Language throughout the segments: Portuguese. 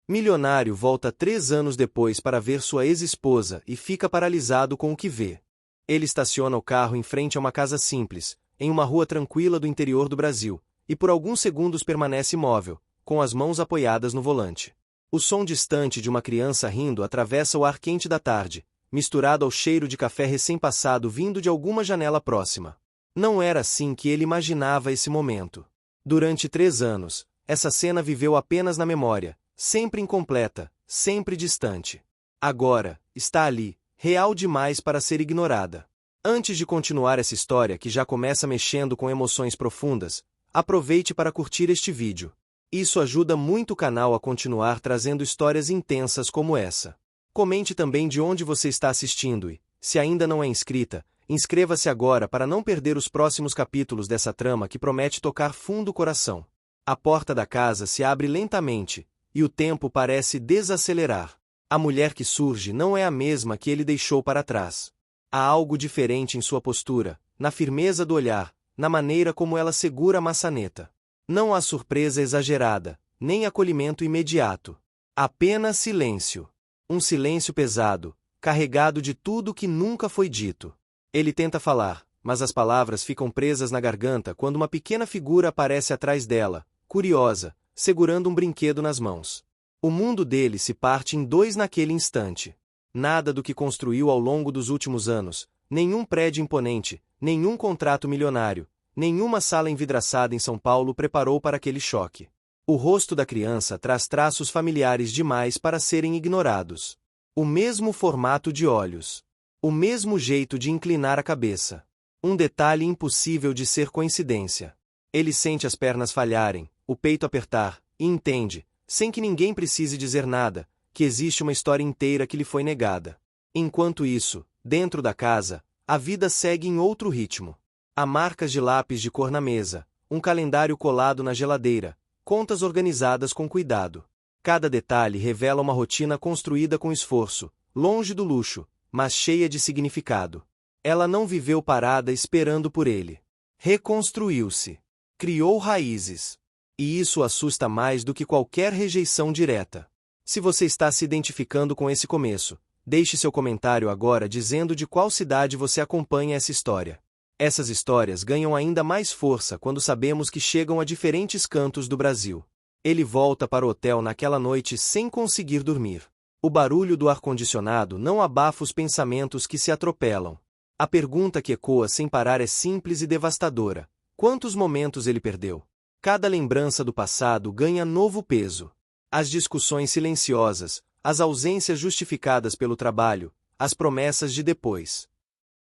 Milionário volta 3 anos depois para ver sua ex-esposa e fica paralisado com o que vê. Ele estaciona o carro em frente a uma casa simples, em uma rua tranquila do interior do Brasil, e por alguns segundos permanece imóvel, com as mãos apoiadas no volante. O som distante de uma criança rindo atravessa o ar quente da tarde, misturado ao cheiro de café recém-passado vindo de alguma janela próxima. Não era assim que ele imaginava esse momento. Durante 3 anos, essa cena viveu apenas na memória, sempre incompleta, sempre distante. Agora, está ali, real demais para ser ignorada. Antes de continuar essa história que já começa mexendo com emoções profundas, aproveite para curtir este vídeo. Isso ajuda muito o canal a continuar trazendo histórias intensas como essa. Comente também de onde você está assistindo e, se ainda não é inscrita, inscreva-se agora para não perder os próximos capítulos dessa trama que promete tocar fundo o coração. A porta da casa se abre lentamente, e o tempo parece desacelerar. A mulher que surge não é a mesma que ele deixou para trás. Há algo diferente em sua postura, na firmeza do olhar, na maneira como ela segura a maçaneta. Não há surpresa exagerada, nem acolhimento imediato. Apenas silêncio. Um silêncio pesado, carregado de tudo que nunca foi dito. Ele tenta falar, mas as palavras ficam presas na garganta quando uma pequena figura aparece atrás dela, curiosa, segurando um brinquedo nas mãos. O mundo dele se parte em dois naquele instante. Nada do que construiu ao longo dos últimos anos, nenhum prédio imponente, nenhum contrato milionário, nenhuma sala envidraçada em São Paulo preparou para aquele choque. O rosto da criança traz traços familiares demais para serem ignorados. O mesmo formato de olhos. O mesmo jeito de inclinar a cabeça. Um detalhe impossível de ser coincidência. Ele sente as pernas falharem, o peito apertar, e entende, sem que ninguém precise dizer nada, que existe uma história inteira que lhe foi negada. Enquanto isso, dentro da casa, a vida segue em outro ritmo. Há marcas de lápis de cor na mesa, um calendário colado na geladeira, contas organizadas com cuidado. Cada detalhe revela uma rotina construída com esforço, longe do luxo, mas cheia de significado. Ela não viveu parada esperando por ele. Reconstruiu-se. Criou raízes. E isso assusta mais do que qualquer rejeição direta. Se você está se identificando com esse começo, deixe seu comentário agora dizendo de qual cidade você acompanha essa história. Essas histórias ganham ainda mais força quando sabemos que chegam a diferentes cantos do Brasil. Ele volta para o hotel naquela noite sem conseguir dormir. O barulho do ar-condicionado não abafa os pensamentos que se atropelam. A pergunta que ecoa sem parar é simples e devastadora. Quantos momentos ele perdeu? Cada lembrança do passado ganha novo peso. As discussões silenciosas, as ausências justificadas pelo trabalho, as promessas de depois.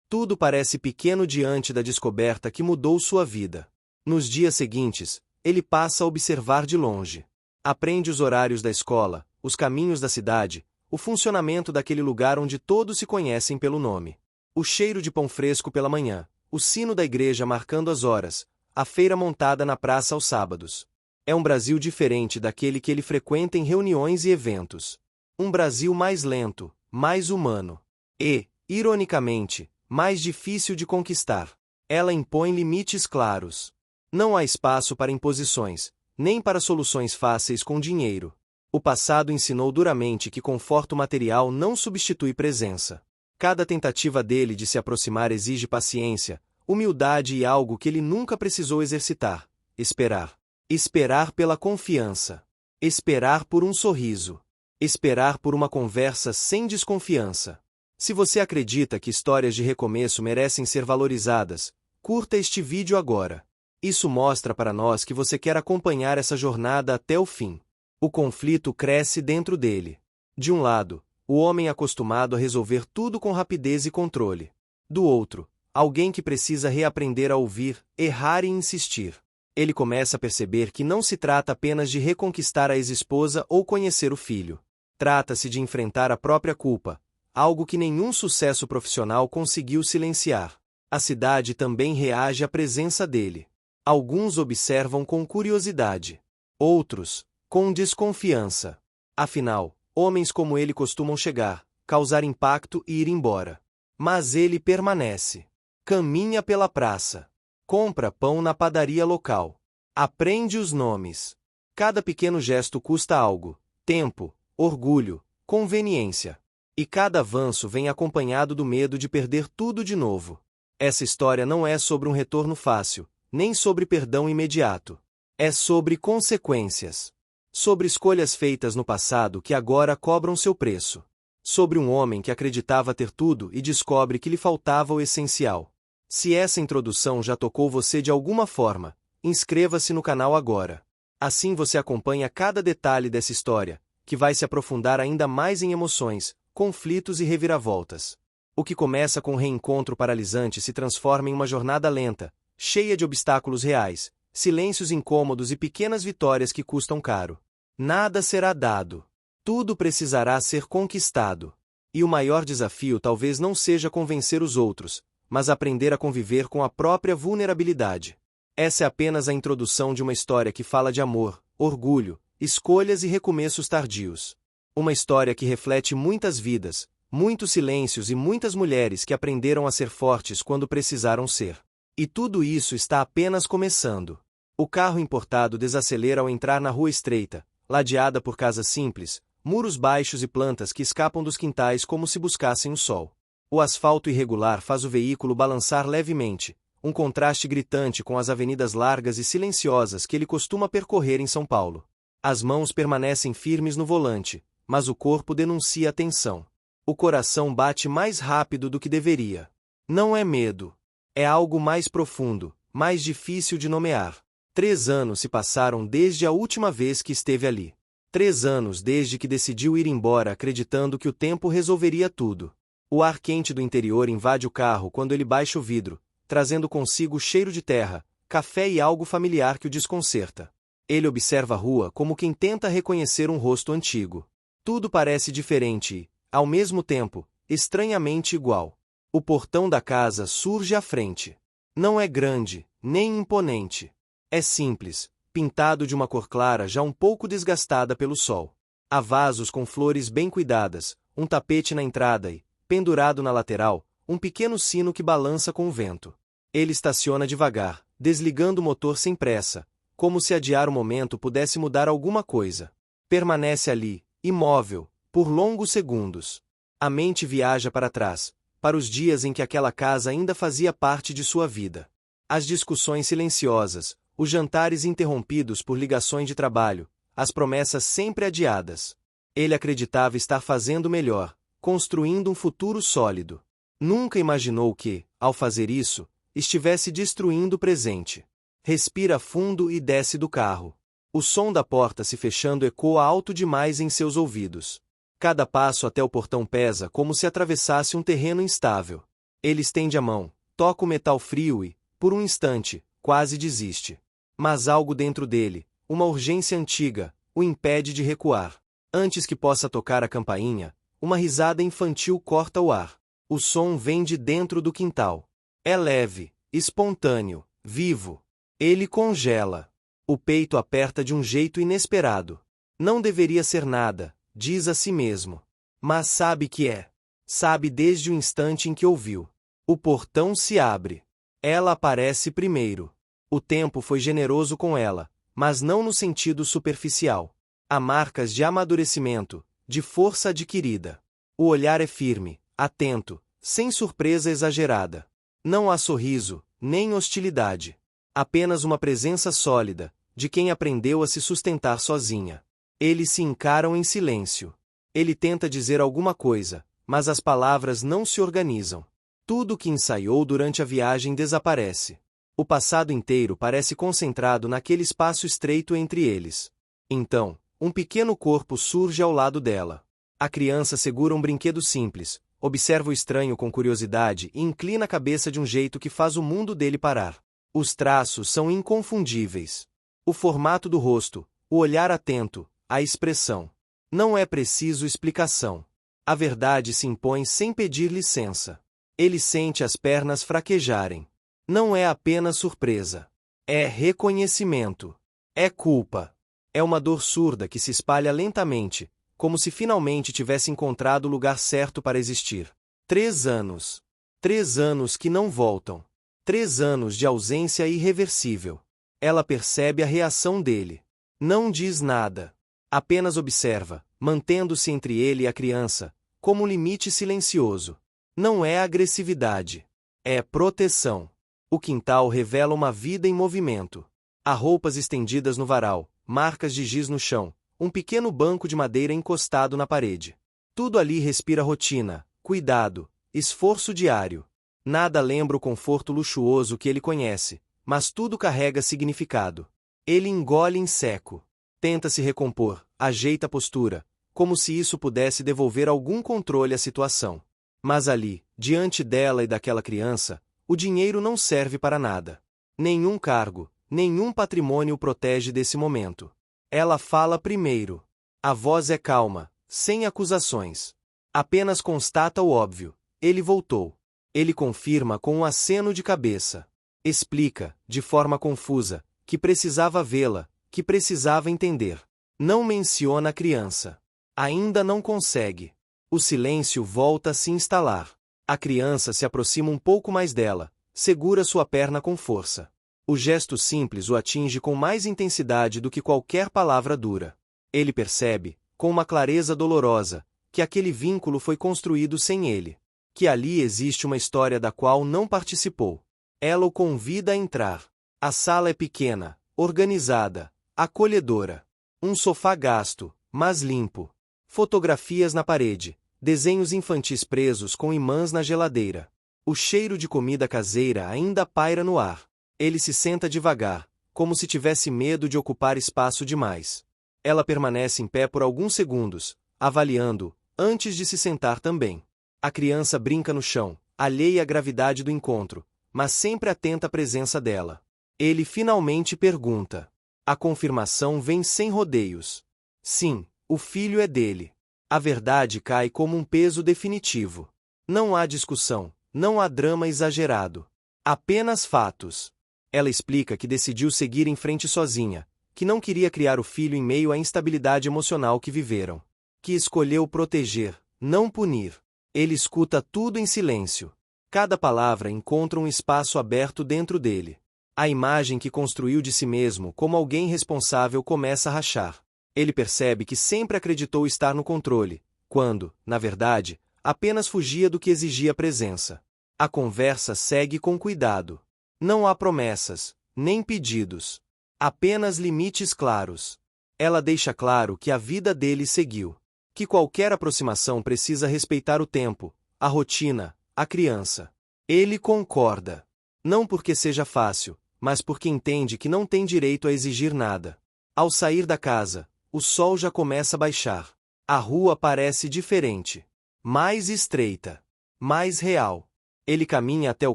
Tudo parece pequeno diante da descoberta que mudou sua vida. Nos dias seguintes, ele passa a observar de longe. Aprende os horários da escola, os caminhos da cidade, o funcionamento daquele lugar onde todos se conhecem pelo nome. O cheiro de pão fresco pela manhã, o sino da igreja marcando as horas, a feira montada na praça aos sábados. É um Brasil diferente daquele que ele frequenta em reuniões e eventos. Um Brasil mais lento, mais humano. E, ironicamente, mais difícil de conquistar. Ela impõe limites claros. Não há espaço para imposições, nem para soluções fáceis com dinheiro. O passado ensinou duramente que conforto material não substitui presença. Cada tentativa dele de se aproximar exige paciência, humildade e algo que ele nunca precisou exercitar: esperar. Esperar pela confiança. Esperar por um sorriso. Esperar por uma conversa sem desconfiança. Se você acredita que histórias de recomeço merecem ser valorizadas, curta este vídeo agora. Isso mostra para nós que você quer acompanhar essa jornada até o fim. O conflito cresce dentro dele. De um lado, o homem acostumado a resolver tudo com rapidez e controle. Do outro, alguém que precisa reaprender a ouvir, errar e insistir. Ele começa a perceber que não se trata apenas de reconquistar a ex-esposa ou conhecer o filho. Trata-se de enfrentar a própria culpa, algo que nenhum sucesso profissional conseguiu silenciar. A cidade também reage à presença dele. Alguns observam com curiosidade. Outros, com desconfiança. Afinal, homens como ele costumam chegar, causar impacto e ir embora. Mas ele permanece. Caminha pela praça. Compra pão na padaria local. Aprende os nomes. Cada pequeno gesto custa algo, tempo, orgulho, conveniência. E cada avanço vem acompanhado do medo de perder tudo de novo. Essa história não é sobre um retorno fácil, nem sobre perdão imediato. É sobre consequências. Sobre escolhas feitas no passado que agora cobram seu preço. Sobre um homem que acreditava ter tudo e descobre que lhe faltava o essencial. Se essa introdução já tocou você de alguma forma, inscreva-se no canal agora. Assim você acompanha cada detalhe dessa história, que vai se aprofundar ainda mais em emoções, conflitos e reviravoltas. O que começa com um reencontro paralisante se transforma em uma jornada lenta, cheia de obstáculos reais, silêncios incômodos e pequenas vitórias que custam caro. Nada será dado. Tudo precisará ser conquistado. E o maior desafio talvez não seja convencer os outros, mas aprender a conviver com a própria vulnerabilidade. Essa é apenas a introdução de uma história que fala de amor, orgulho, escolhas e recomeços tardios. Uma história que reflete muitas vidas, muitos silêncios e muitas mulheres que aprenderam a ser fortes quando precisaram ser. E tudo isso está apenas começando. O carro importado desacelera ao entrar na rua estreita, ladeada por casas simples, muros baixos e plantas que escapam dos quintais como se buscassem o sol. O asfalto irregular faz o veículo balançar levemente, um contraste gritante com as avenidas largas e silenciosas que ele costuma percorrer em São Paulo. As mãos permanecem firmes no volante, mas o corpo denuncia a tensão. O coração bate mais rápido do que deveria. Não é medo. É algo mais profundo, mais difícil de nomear. 3 anos se passaram desde a última vez que esteve ali. 3 anos desde que decidiu ir embora acreditando que o tempo resolveria tudo. O ar quente do interior invade o carro quando ele baixa o vidro, trazendo consigo o cheiro de terra, café e algo familiar que o desconcerta. Ele observa a rua como quem tenta reconhecer um rosto antigo. Tudo parece diferente e, ao mesmo tempo, estranhamente igual. O portão da casa surge à frente. Não é grande, nem imponente. É simples, pintado de uma cor clara já um pouco desgastada pelo sol. Há vasos com flores bem cuidadas, um tapete na entrada e, pendurado na lateral, um pequeno sino que balança com o vento. Ele estaciona devagar, desligando o motor sem pressa, como se adiar o momento pudesse mudar alguma coisa. Permanece ali, imóvel, por longos segundos. A mente viaja para trás, para os dias em que aquela casa ainda fazia parte de sua vida. As discussões silenciosas, os jantares interrompidos por ligações de trabalho, as promessas sempre adiadas. Ele acreditava estar fazendo melhor, construindo um futuro sólido. Nunca imaginou que, ao fazer isso, estivesse destruindo o presente. Respira fundo e desce do carro. O som da porta se fechando ecoa alto demais em seus ouvidos. Cada passo até o portão pesa como se atravessasse um terreno instável. Ele estende a mão, toca o metal frio e, por um instante, quase desiste. Mas algo dentro dele, uma urgência antiga, o impede de recuar. Antes que possa tocar a campainha, uma risada infantil corta o ar. O som vem de dentro do quintal. É leve, espontâneo, vivo. Ele congela. O peito aperta de um jeito inesperado. Não deveria ser nada, diz a si mesmo. Mas sabe que é. Sabe desde o instante em que ouviu. O portão se abre. Ela aparece primeiro. O tempo foi generoso com ela, mas não no sentido superficial. Há marcas de amadurecimento, de força adquirida. O olhar é firme, atento, sem surpresa exagerada. Não há sorriso, nem hostilidade. Apenas uma presença sólida, de quem aprendeu a se sustentar sozinha. Eles se encaram em silêncio. Ele tenta dizer alguma coisa, mas as palavras não se organizam. Tudo que ensaiou durante a viagem desaparece. O passado inteiro parece concentrado naquele espaço estreito entre eles. Então, um pequeno corpo surge ao lado dela. A criança segura um brinquedo simples, observa o estranho com curiosidade e inclina a cabeça de um jeito que faz o mundo dele parar. Os traços são inconfundíveis. O formato do rosto, o olhar atento, a expressão. Não é preciso explicação. A verdade se impõe sem pedir licença. Ele sente as pernas fraquejarem. Não é apenas surpresa. É reconhecimento. É culpa. É uma dor surda que se espalha lentamente, como se finalmente tivesse encontrado o lugar certo para existir. 3 anos. 3 anos que não voltam. 3 anos de ausência irreversível. Ela percebe a reação dele. Não diz nada. Apenas observa, mantendo-se entre ele e a criança, como um limite silencioso. Não é agressividade. É proteção. O quintal revela uma vida em movimento. Há roupas estendidas no varal, marcas de giz no chão, um pequeno banco de madeira encostado na parede. Tudo ali respira rotina, cuidado, esforço diário. Nada lembra o conforto luxuoso que ele conhece, mas tudo carrega significado. Ele engole em seco. Tenta se recompor, ajeita a postura, como se isso pudesse devolver algum controle à situação. Mas ali, diante dela e daquela criança, o dinheiro não serve para nada. Nenhum cargo, nenhum patrimônio o protege desse momento. Ela fala primeiro. A voz é calma, sem acusações. Apenas constata o óbvio. Ele voltou. Ele confirma com um aceno de cabeça. Explica, de forma confusa, que precisava vê-la, que precisava entender. Não menciona a criança. Ainda não consegue. O silêncio volta a se instalar. A criança se aproxima um pouco mais dela, segura sua perna com força. O gesto simples o atinge com mais intensidade do que qualquer palavra dura. Ele percebe, com uma clareza dolorosa, que aquele vínculo foi construído sem ele. Que ali existe uma história da qual não participou. Ela o convida a entrar. A sala é pequena, organizada, acolhedora. Um sofá gasto, mas limpo. Fotografias na parede, desenhos infantis presos com imãs na geladeira. O cheiro de comida caseira ainda paira no ar. Ele se senta devagar, como se tivesse medo de ocupar espaço demais. Ela permanece em pé por alguns segundos, avaliando, antes de se sentar também. A criança brinca no chão, alheia à gravidade do encontro, mas sempre atenta à presença dela. Ele finalmente pergunta. A confirmação vem sem rodeios. Sim, o filho é dele. A verdade cai como um peso definitivo. Não há discussão, não há drama exagerado. Apenas fatos. Ela explica que decidiu seguir em frente sozinha, que não queria criar o filho em meio à instabilidade emocional que viveram. Que escolheu proteger, não punir. Ele escuta tudo em silêncio. Cada palavra encontra um espaço aberto dentro dele. A imagem que construiu de si mesmo como alguém responsável começa a rachar. Ele percebe que sempre acreditou estar no controle, quando, na verdade, apenas fugia do que exigia presença. A conversa segue com cuidado. Não há promessas, nem pedidos. Apenas limites claros. Ela deixa claro que a vida dele seguiu. Que qualquer aproximação precisa respeitar o tempo, a rotina, a criança. Ele concorda. Não porque seja fácil, mas porque entende que não tem direito a exigir nada. Ao sair da casa, o sol já começa a baixar. A rua parece diferente. Mais estreita. Mais real. Ele caminha até o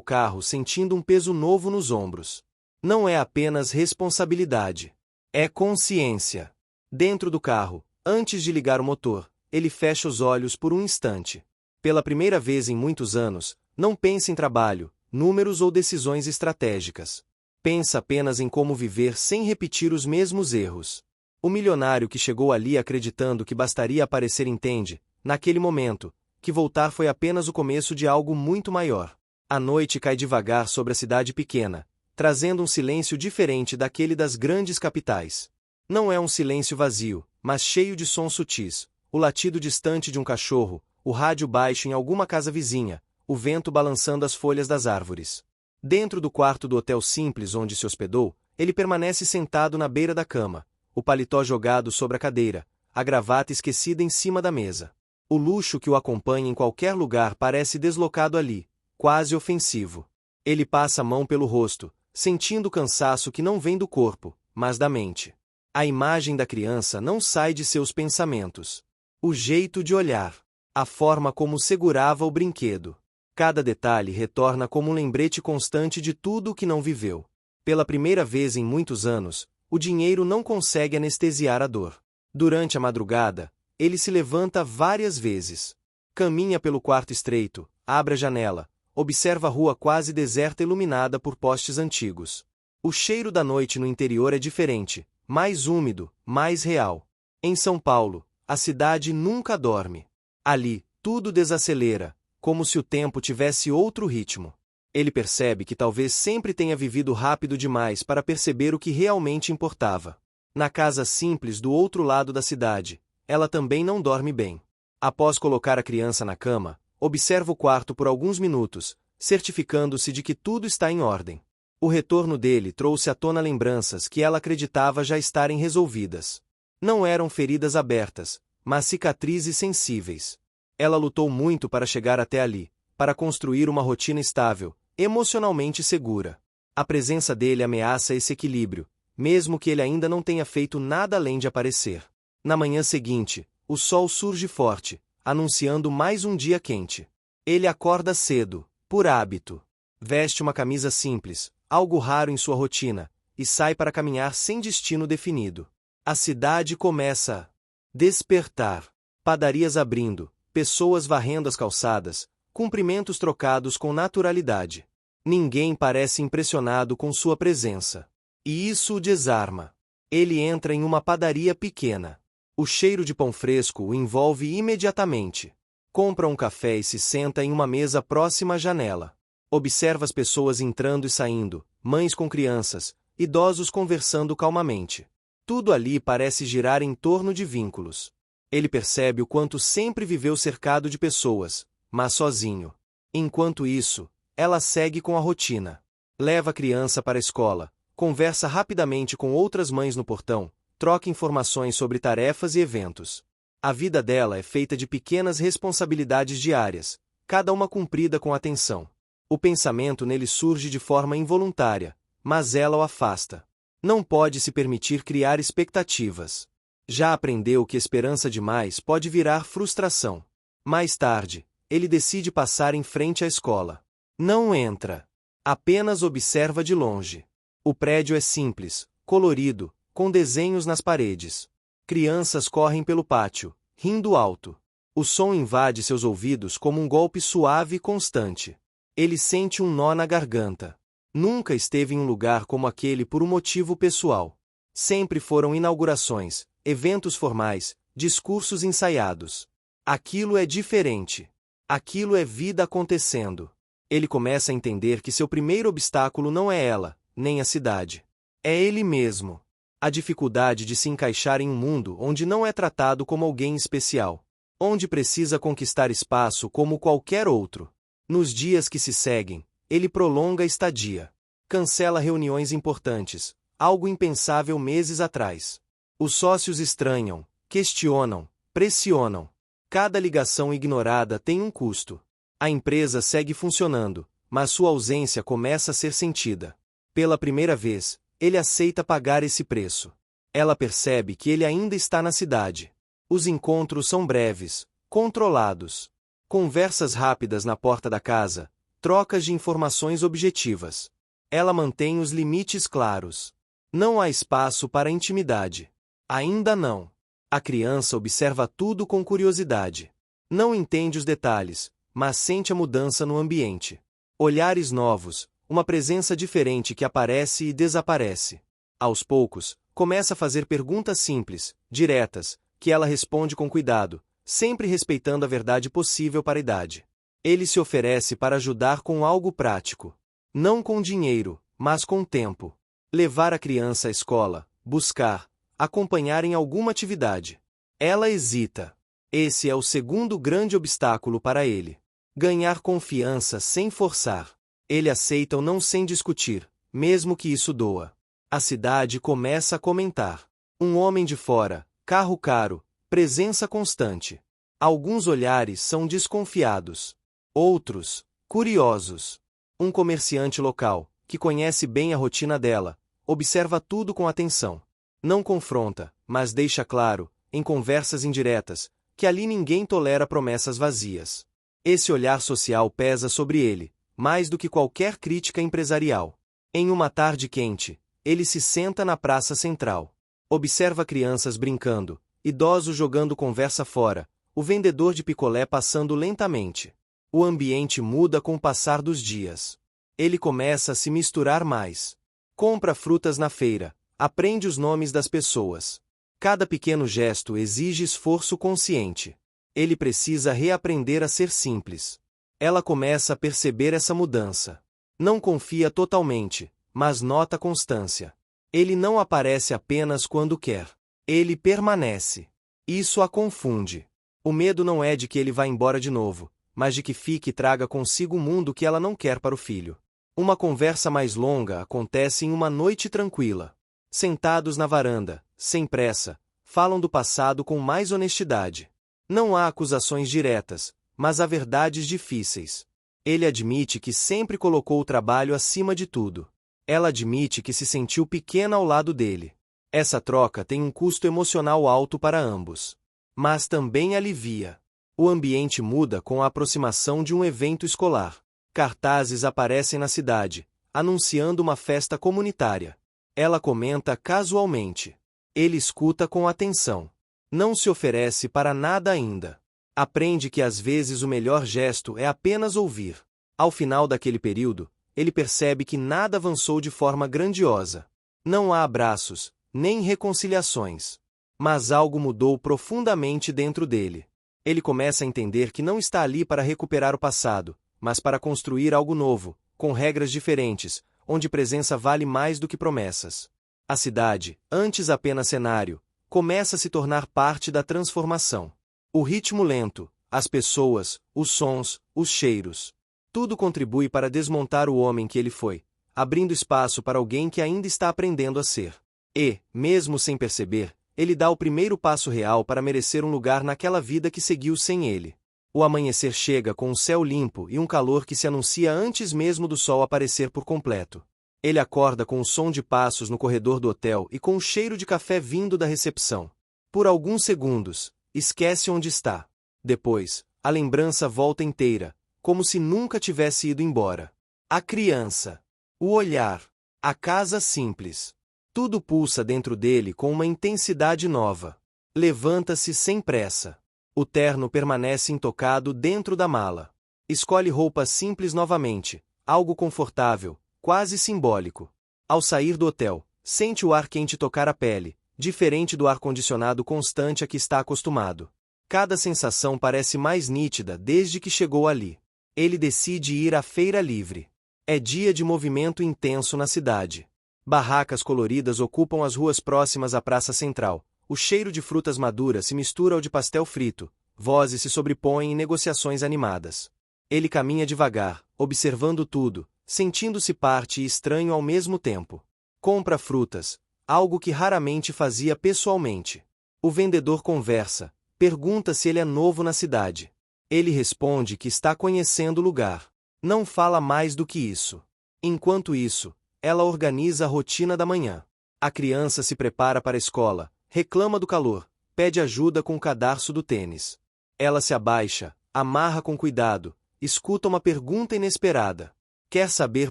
carro sentindo um peso novo nos ombros. Não é apenas responsabilidade. É consciência. Dentro do carro, antes de ligar o motor, ele fecha os olhos por um instante. Pela primeira vez em muitos anos, não pensa em trabalho, números ou decisões estratégicas. Pensa apenas em como viver sem repetir os mesmos erros. O milionário que chegou ali acreditando que bastaria aparecer entende, naquele momento, que voltar foi apenas o começo de algo muito maior. A noite cai devagar sobre a cidade pequena, trazendo um silêncio diferente daquele das grandes capitais. Não é um silêncio vazio, mas cheio de sons sutis, o latido distante de um cachorro, o rádio baixo em alguma casa vizinha, o vento balançando as folhas das árvores. Dentro do quarto do hotel simples onde se hospedou, ele permanece sentado na beira da cama, o paletó jogado sobre a cadeira, a gravata esquecida em cima da mesa. O luxo que o acompanha em qualquer lugar parece deslocado ali, quase ofensivo. Ele passa a mão pelo rosto, sentindo o cansaço que não vem do corpo, mas da mente. A imagem da criança não sai de seus pensamentos. O jeito de olhar, a forma como segurava o brinquedo. Cada detalhe retorna como um lembrete constante de tudo o que não viveu. Pela primeira vez em muitos anos, o dinheiro não consegue anestesiar a dor. Durante a madrugada, ele se levanta várias vezes. Caminha pelo quarto estreito, abre a janela, observa a rua quase deserta iluminada por postes antigos. O cheiro da noite no interior é diferente, mais úmido, mais real. Em São Paulo, a cidade nunca dorme. Ali, tudo desacelera, como se o tempo tivesse outro ritmo. Ele percebe que talvez sempre tenha vivido rápido demais para perceber o que realmente importava. Na casa simples do outro lado da cidade, ela também não dorme bem. Após colocar a criança na cama, observa o quarto por alguns minutos, certificando-se de que tudo está em ordem. O retorno dele trouxe à tona lembranças que ela acreditava já estarem resolvidas. Não eram feridas abertas, mas cicatrizes sensíveis. Ela lutou muito para chegar até ali, para construir uma rotina estável, emocionalmente segura. A presença dele ameaça esse equilíbrio, mesmo que ele ainda não tenha feito nada além de aparecer. Na manhã seguinte, o sol surge forte, anunciando mais um dia quente. Ele acorda cedo, por hábito. Veste uma camisa simples, algo raro em sua rotina, e sai para caminhar sem destino definido. A cidade começa a despertar. Padarias abrindo, pessoas varrendo as calçadas, cumprimentos trocados com naturalidade. Ninguém parece impressionado com sua presença. E isso o desarma. Ele entra em uma padaria pequena. O cheiro de pão fresco o envolve imediatamente. Compra um café e se senta em uma mesa próxima à janela. Observa as pessoas entrando e saindo, mães com crianças, idosos conversando calmamente. Tudo ali parece girar em torno de vínculos. Ele percebe o quanto sempre viveu cercado de pessoas, mas sozinho. Enquanto isso, ela segue com a rotina. Leva a criança para a escola, conversa rapidamente com outras mães no portão, troca informações sobre tarefas e eventos. A vida dela é feita de pequenas responsabilidades diárias, cada uma cumprida com atenção. O pensamento nele surge de forma involuntária, mas ela o afasta. Não pode se permitir criar expectativas. Já aprendeu que esperança demais pode virar frustração. Mais tarde, ele decide passar em frente à escola. Não entra. Apenas observa de longe. O prédio é simples, colorido, com desenhos nas paredes. Crianças correm pelo pátio, rindo alto. O som invade seus ouvidos como um golpe suave e constante. Ele sente um nó na garganta. Nunca esteve em um lugar como aquele por um motivo pessoal. Sempre foram inaugurações, eventos formais, discursos ensaiados. Aquilo é diferente. Aquilo é vida acontecendo. Ele começa a entender que seu primeiro obstáculo não é ela, nem a cidade. É ele mesmo. A dificuldade de se encaixar em um mundo onde não é tratado como alguém especial. Onde precisa conquistar espaço como qualquer outro. Nos dias que se seguem, ele prolonga a estadia. Cancela reuniões importantes, algo impensável meses atrás. Os sócios estranham, questionam, pressionam. Cada ligação ignorada tem um custo. A empresa segue funcionando, mas sua ausência começa a ser sentida. Pela primeira vez, ele aceita pagar esse preço. Ela percebe que ele ainda está na cidade. Os encontros são breves, controlados. Conversas rápidas na porta da casa, trocas de informações objetivas. Ela mantém os limites claros. Não há espaço para intimidade. Ainda não. A criança observa tudo com curiosidade. Não entende os detalhes, mas sente a mudança no ambiente. Olhares novos, uma presença diferente que aparece e desaparece. Aos poucos, começa a fazer perguntas simples, diretas, que ela responde com cuidado, sempre respeitando a verdade possível para a idade. Ele se oferece para ajudar com algo prático. Não com dinheiro, mas com tempo. Levar a criança à escola, buscar, acompanhar em alguma atividade. Ela hesita. Esse é o segundo grande obstáculo para ele. Ganhar confiança sem forçar. Ele aceita o não sem discutir, mesmo que isso doa. A cidade começa a comentar. Um homem de fora, carro caro, presença constante. Alguns olhares são desconfiados. Outros, curiosos. Um comerciante local, que conhece bem a rotina dela, observa tudo com atenção. Não confronta, mas deixa claro, em conversas indiretas, que ali ninguém tolera promessas vazias. Esse olhar social pesa sobre ele, mais do que qualquer crítica empresarial. Em uma tarde quente, ele se senta na praça central. Observa crianças brincando, idosos jogando conversa fora, o vendedor de picolé passando lentamente. O ambiente muda com o passar dos dias. Ele começa a se misturar mais. Compra frutas na feira, aprende os nomes das pessoas. Cada pequeno gesto exige esforço consciente. Ele precisa reaprender a ser simples. Ela começa a perceber essa mudança. Não confia totalmente, mas nota constância. Ele não aparece apenas quando quer. Ele permanece. Isso a confunde. O medo não é de que ele vá embora de novo, mas de que fique e traga consigo o mundo que ela não quer para o filho. Uma conversa mais longa acontece em uma noite tranquila. Sentados na varanda, sem pressa, falam do passado com mais honestidade. Não há acusações diretas, mas há verdades difíceis. Ele admite que sempre colocou o trabalho acima de tudo. Ela admite que se sentiu pequena ao lado dele. Essa troca tem um custo emocional alto para ambos. Mas também alivia. O ambiente muda com a aproximação de um evento escolar. Cartazes aparecem na cidade, anunciando uma festa comunitária. Ela comenta casualmente. Ele escuta com atenção. Não se oferece para nada ainda. Aprende que às vezes o melhor gesto é apenas ouvir. Ao final daquele período, ele percebe que nada avançou de forma grandiosa. Não há abraços, nem reconciliações. Mas algo mudou profundamente dentro dele. Ele começa a entender que não está ali para recuperar o passado, mas para construir algo novo, com regras diferentes, onde presença vale mais do que promessas. A cidade, antes apenas cenário, começa a se tornar parte da transformação. O ritmo lento, as pessoas, os sons, os cheiros. Tudo contribui para desmontar o homem que ele foi, abrindo espaço para alguém que ainda está aprendendo a ser. E, mesmo sem perceber, ele dá o primeiro passo real para merecer um lugar naquela vida que seguiu sem ele. O amanhecer chega com um céu limpo e um calor que se anuncia antes mesmo do sol aparecer por completo. Ele acorda com o som de passos no corredor do hotel e com o cheiro de café vindo da recepção. Por alguns segundos, esquece onde está. Depois, a lembrança volta inteira, como se nunca tivesse ido embora. A criança. O olhar. A casa simples. Tudo pulsa dentro dele com uma intensidade nova. Levanta-se sem pressa. O terno permanece intocado dentro da mala. Escolhe roupas simples novamente, algo confortável, quase simbólico. Ao sair do hotel, sente o ar quente tocar a pele, diferente do ar-condicionado constante a que está acostumado. Cada sensação parece mais nítida desde que chegou ali. Ele decide ir à feira livre. É dia de movimento intenso na cidade. Barracas coloridas ocupam as ruas próximas à praça central. O cheiro de frutas maduras se mistura ao de pastel frito. Vozes se sobrepõem em negociações animadas. Ele caminha devagar, observando tudo, sentindo-se parte e estranho ao mesmo tempo. Compra frutas, algo que raramente fazia pessoalmente. O vendedor conversa, pergunta se ele é novo na cidade. Ele responde que está conhecendo o lugar. Não fala mais do que isso. Enquanto isso, ela organiza a rotina da manhã. A criança se prepara para a escola, reclama do calor, pede ajuda com o cadarço do tênis. Ela se abaixa, amarra com cuidado, escuta uma pergunta inesperada. Quer saber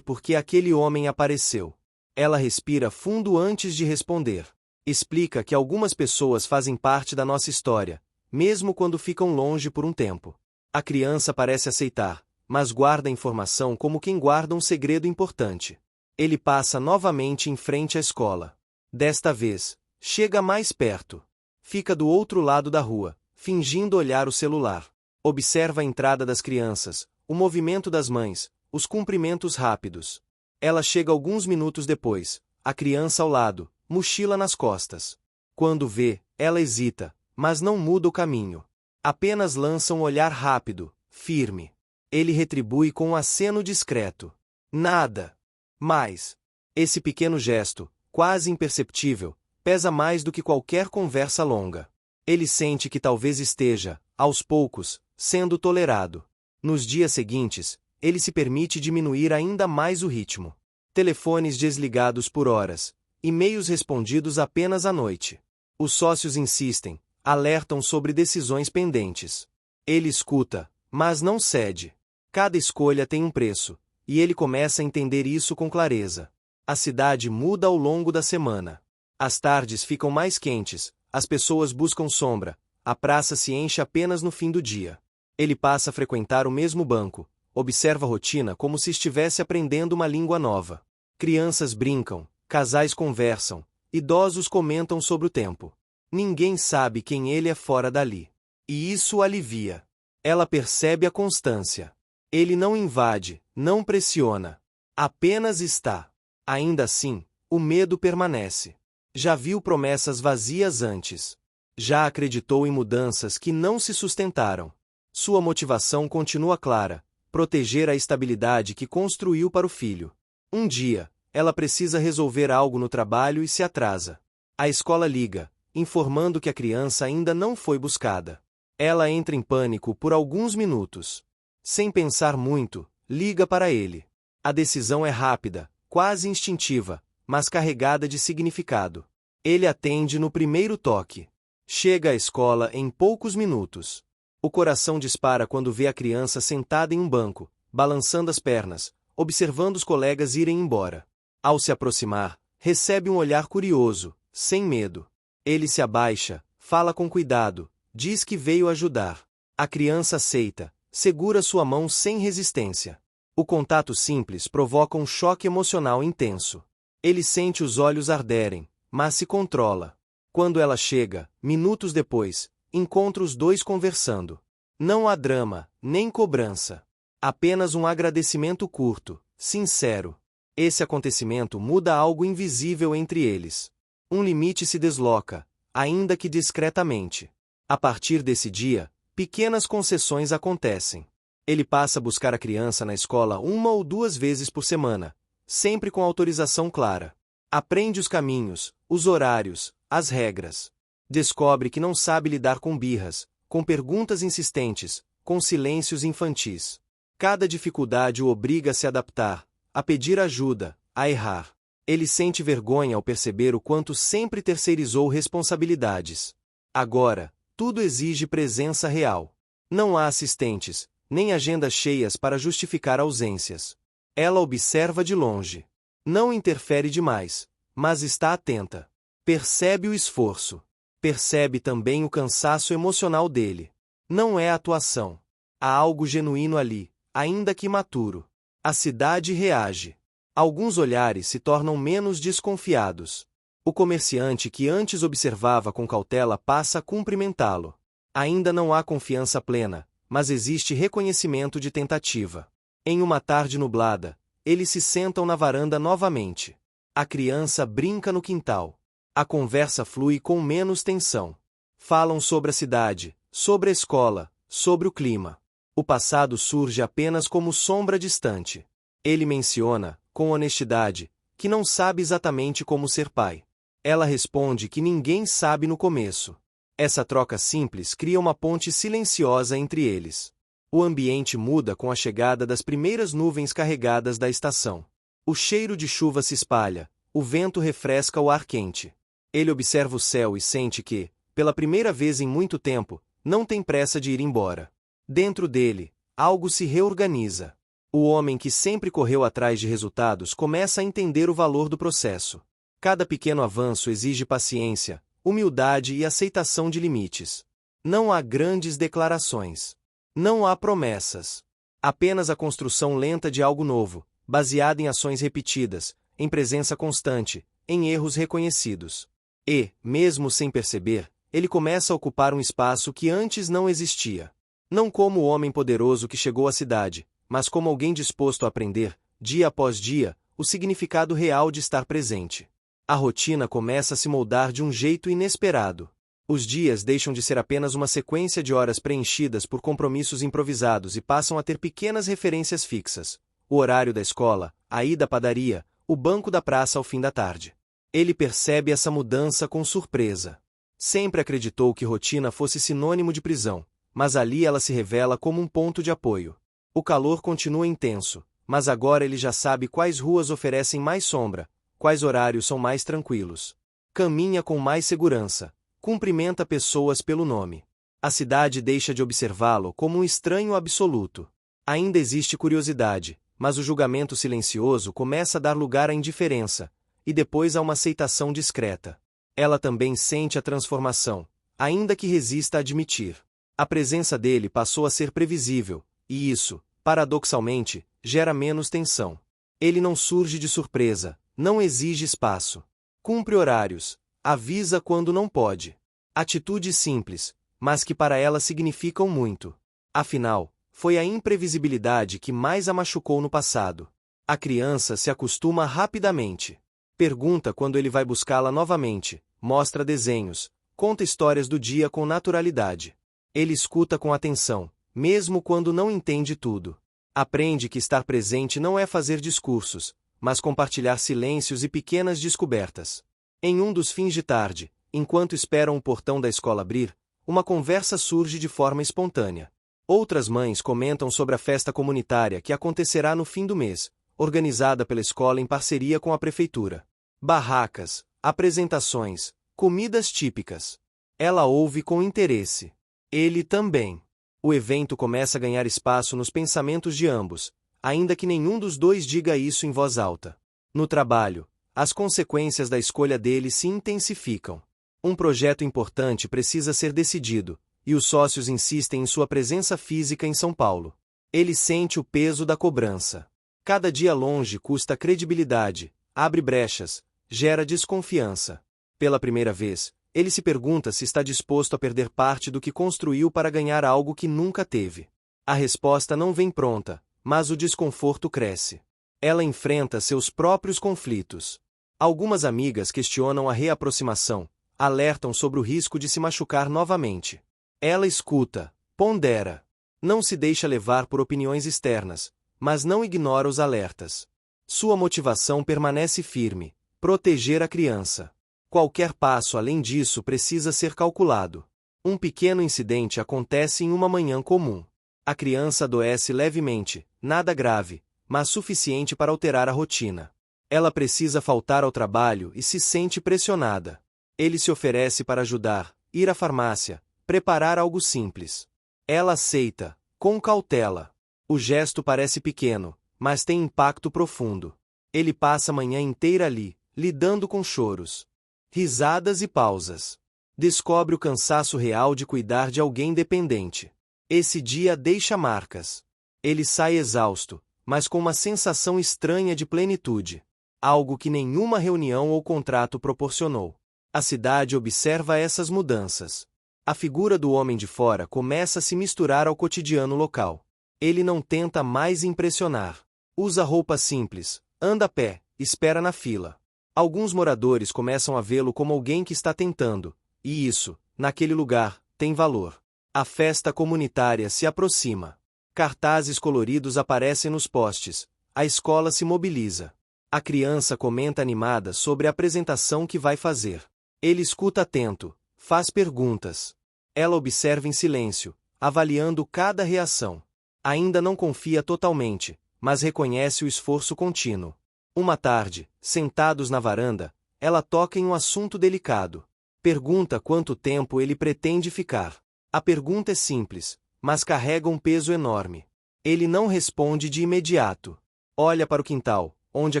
por que aquele homem apareceu. Ela respira fundo antes de responder. Explica que algumas pessoas fazem parte da nossa história, mesmo quando ficam longe por um tempo. A criança parece aceitar, mas guarda a informação como quem guarda um segredo importante. Ele passa novamente em frente à escola. Desta vez, chega mais perto. Fica do outro lado da rua, fingindo olhar o celular. Observa a entrada das crianças, o movimento das mães, os cumprimentos rápidos. Ela chega alguns minutos depois, a criança ao lado, mochila nas costas. Quando vê, ela hesita, mas não muda o caminho. Apenas lança um olhar rápido, firme. Ele retribui com um aceno discreto. Nada. Mas, esse pequeno gesto, quase imperceptível, pesa mais do que qualquer conversa longa. Ele sente que talvez esteja, aos poucos, sendo tolerado. Nos dias seguintes, ele se permite diminuir ainda mais o ritmo. Telefones desligados por horas, e-mails respondidos apenas à noite. Os sócios insistem, alertam sobre decisões pendentes. Ele escuta, mas não cede. Cada escolha tem um preço, e ele começa a entender isso com clareza. A cidade muda ao longo da semana. As tardes ficam mais quentes, as pessoas buscam sombra, a praça se enche apenas no fim do dia. Ele passa a frequentar o mesmo banco, observa a rotina como se estivesse aprendendo uma língua nova. Crianças brincam, casais conversam, idosos comentam sobre o tempo. Ninguém sabe quem ele é fora dali. E isso o alivia. Ela percebe a constância. Ele não invade, não pressiona. Apenas está. Ainda assim, o medo permanece. Já viu promessas vazias antes. Já acreditou em mudanças que não se sustentaram. Sua motivação continua clara: proteger a estabilidade que construiu para o filho. Um dia, ela precisa resolver algo no trabalho e se atrasa. A escola liga, informando que a criança ainda não foi buscada. Ela entra em pânico por alguns minutos. Sem pensar muito, liga para ele. A decisão é rápida, quase instintiva, mas carregada de significado. Ele atende no primeiro toque. Chega à escola em poucos minutos. O coração dispara quando vê a criança sentada em um banco, balançando as pernas, observando os colegas irem embora. Ao se aproximar, recebe um olhar curioso, sem medo. Ele se abaixa, fala com cuidado, diz que veio ajudar. A criança aceita, segura sua mão sem resistência. O contato simples provoca um choque emocional intenso. Ele sente os olhos arderem, mas se controla. Quando ela chega, minutos depois, encontra os dois conversando. Não há drama, nem cobrança. Apenas um agradecimento curto, sincero. Esse acontecimento muda algo invisível entre eles. Um limite se desloca, ainda que discretamente. A partir desse dia, pequenas concessões acontecem. Ele passa a buscar a criança na escola 1 ou 2 vezes por semana, sempre com autorização clara. Aprende os caminhos, os horários, as regras. Descobre que não sabe lidar com birras, com perguntas insistentes, com silêncios infantis. Cada dificuldade o obriga a se adaptar, a pedir ajuda, a errar. Ele sente vergonha ao perceber o quanto sempre terceirizou responsabilidades. Agora, tudo exige presença real. Não há assistentes, nem agendas cheias para justificar ausências. Ela observa de longe. Não interfere demais, mas está atenta. Percebe o esforço. Percebe também o cansaço emocional dele. Não é atuação. Há algo genuíno ali, ainda que imaturo. A cidade reage. Alguns olhares se tornam menos desconfiados. O comerciante que antes observava com cautela passa a cumprimentá-lo. Ainda não há confiança plena, mas existe reconhecimento de tentativa. Em uma tarde nublada, eles se sentam na varanda novamente. A criança brinca no quintal. A conversa flui com menos tensão. Falam sobre a cidade, sobre a escola, sobre o clima. O passado surge apenas como sombra distante. Ele menciona, com honestidade, que não sabe exatamente como ser pai. Ela responde que ninguém sabe no começo. Essa troca simples cria uma ponte silenciosa entre eles. O ambiente muda com a chegada das primeiras nuvens carregadas da estação. O cheiro de chuva se espalha, o vento refresca o ar quente. Ele observa o céu e sente que, pela primeira vez em muito tempo, não tem pressa de ir embora. Dentro dele, algo se reorganiza. O homem que sempre correu atrás de resultados começa a entender o valor do processo. Cada pequeno avanço exige paciência, humildade e aceitação de limites. Não há grandes declarações. Não há promessas. Apenas a construção lenta de algo novo, baseada em ações repetidas, em presença constante, em erros reconhecidos. E, mesmo sem perceber, ele começa a ocupar um espaço que antes não existia. Não como o homem poderoso que chegou à cidade, mas como alguém disposto a aprender, dia após dia, o significado real de estar presente. A rotina começa a se moldar de um jeito inesperado. Os dias deixam de ser apenas uma sequência de horas preenchidas por compromissos improvisados e passam a ter pequenas referências fixas. O horário da escola, a ida à padaria, o banco da praça ao fim da tarde. Ele percebe essa mudança com surpresa. Sempre acreditou que rotina fosse sinônimo de prisão, mas ali ela se revela como um ponto de apoio. O calor continua intenso, mas agora ele já sabe quais ruas oferecem mais sombra, quais horários são mais tranquilos. Caminha com mais segurança, cumprimenta pessoas pelo nome. A cidade deixa de observá-lo como um estranho absoluto. Ainda existe curiosidade, mas o julgamento silencioso começa a dar lugar à indiferença, e depois a uma aceitação discreta. Ela também sente a transformação, ainda que resista a admitir. A presença dele passou a ser previsível, e isso, paradoxalmente, gera menos tensão. Ele não surge de surpresa, não exige espaço. Cumpre horários, avisa quando não pode. Atitudes simples, mas que para ela significam muito. Afinal, foi a imprevisibilidade que mais a machucou no passado. A criança se acostuma rapidamente. Pergunta quando ele vai buscá-la novamente, mostra desenhos, conta histórias do dia com naturalidade. Ele escuta com atenção, mesmo quando não entende tudo. Aprende que estar presente não é fazer discursos, mas compartilhar silêncios e pequenas descobertas. Em um dos fins de tarde, enquanto esperam o portão da escola abrir, uma conversa surge de forma espontânea. Outras mães comentam sobre a festa comunitária que acontecerá no fim do mês, organizada pela escola em parceria com a prefeitura. Barracas, apresentações, comidas típicas. Ela ouve com interesse. Ele também. O evento começa a ganhar espaço nos pensamentos de ambos, ainda que nenhum dos dois diga isso em voz alta. No trabalho, as consequências da escolha dele se intensificam. Um projeto importante precisa ser decidido, e os sócios insistem em sua presença física em São Paulo. Ele sente o peso da cobrança. Cada dia longe custa credibilidade, abre brechas, gera desconfiança. Pela primeira vez, ele se pergunta se está disposto a perder parte do que construiu para ganhar algo que nunca teve. A resposta não vem pronta, mas o desconforto cresce. Ela enfrenta seus próprios conflitos. Algumas amigas questionam a reaproximação, alertam sobre o risco de se machucar novamente. Ela escuta, pondera. Não se deixa levar por opiniões externas, mas não ignora os alertas. Sua motivação permanece firme: proteger a criança. Qualquer passo além disso precisa ser calculado. Um pequeno incidente acontece em uma manhã comum. A criança adoece levemente, nada grave, mas suficiente para alterar a rotina. Ela precisa faltar ao trabalho e se sente pressionada. Ele se oferece para ajudar, ir à farmácia, preparar algo simples. Ela aceita, com cautela. O gesto parece pequeno, mas tem impacto profundo. Ele passa a manhã inteira ali, lidando com choros, risadas e pausas. Descobre o cansaço real de cuidar de alguém dependente. Esse dia deixa marcas. Ele sai exausto, mas com uma sensação estranha de plenitude. Algo que nenhuma reunião ou contrato proporcionou. A cidade observa essas mudanças. A figura do homem de fora começa a se misturar ao cotidiano local. Ele não tenta mais impressionar. Usa roupa simples, anda a pé, espera na fila. Alguns moradores começam a vê-lo como alguém que está tentando, e isso, naquele lugar, tem valor. A festa comunitária se aproxima. Cartazes coloridos aparecem nos postes. A escola se mobiliza. A criança comenta animada sobre a apresentação que vai fazer. Ele escuta atento, faz perguntas. Ela observa em silêncio, avaliando cada reação. Ainda não confia totalmente, mas reconhece o esforço contínuo. Uma tarde, sentados na varanda, ela toca em um assunto delicado. Pergunta quanto tempo ele pretende ficar. A pergunta é simples, mas carrega um peso enorme. Ele não responde de imediato. Olha para o quintal, onde a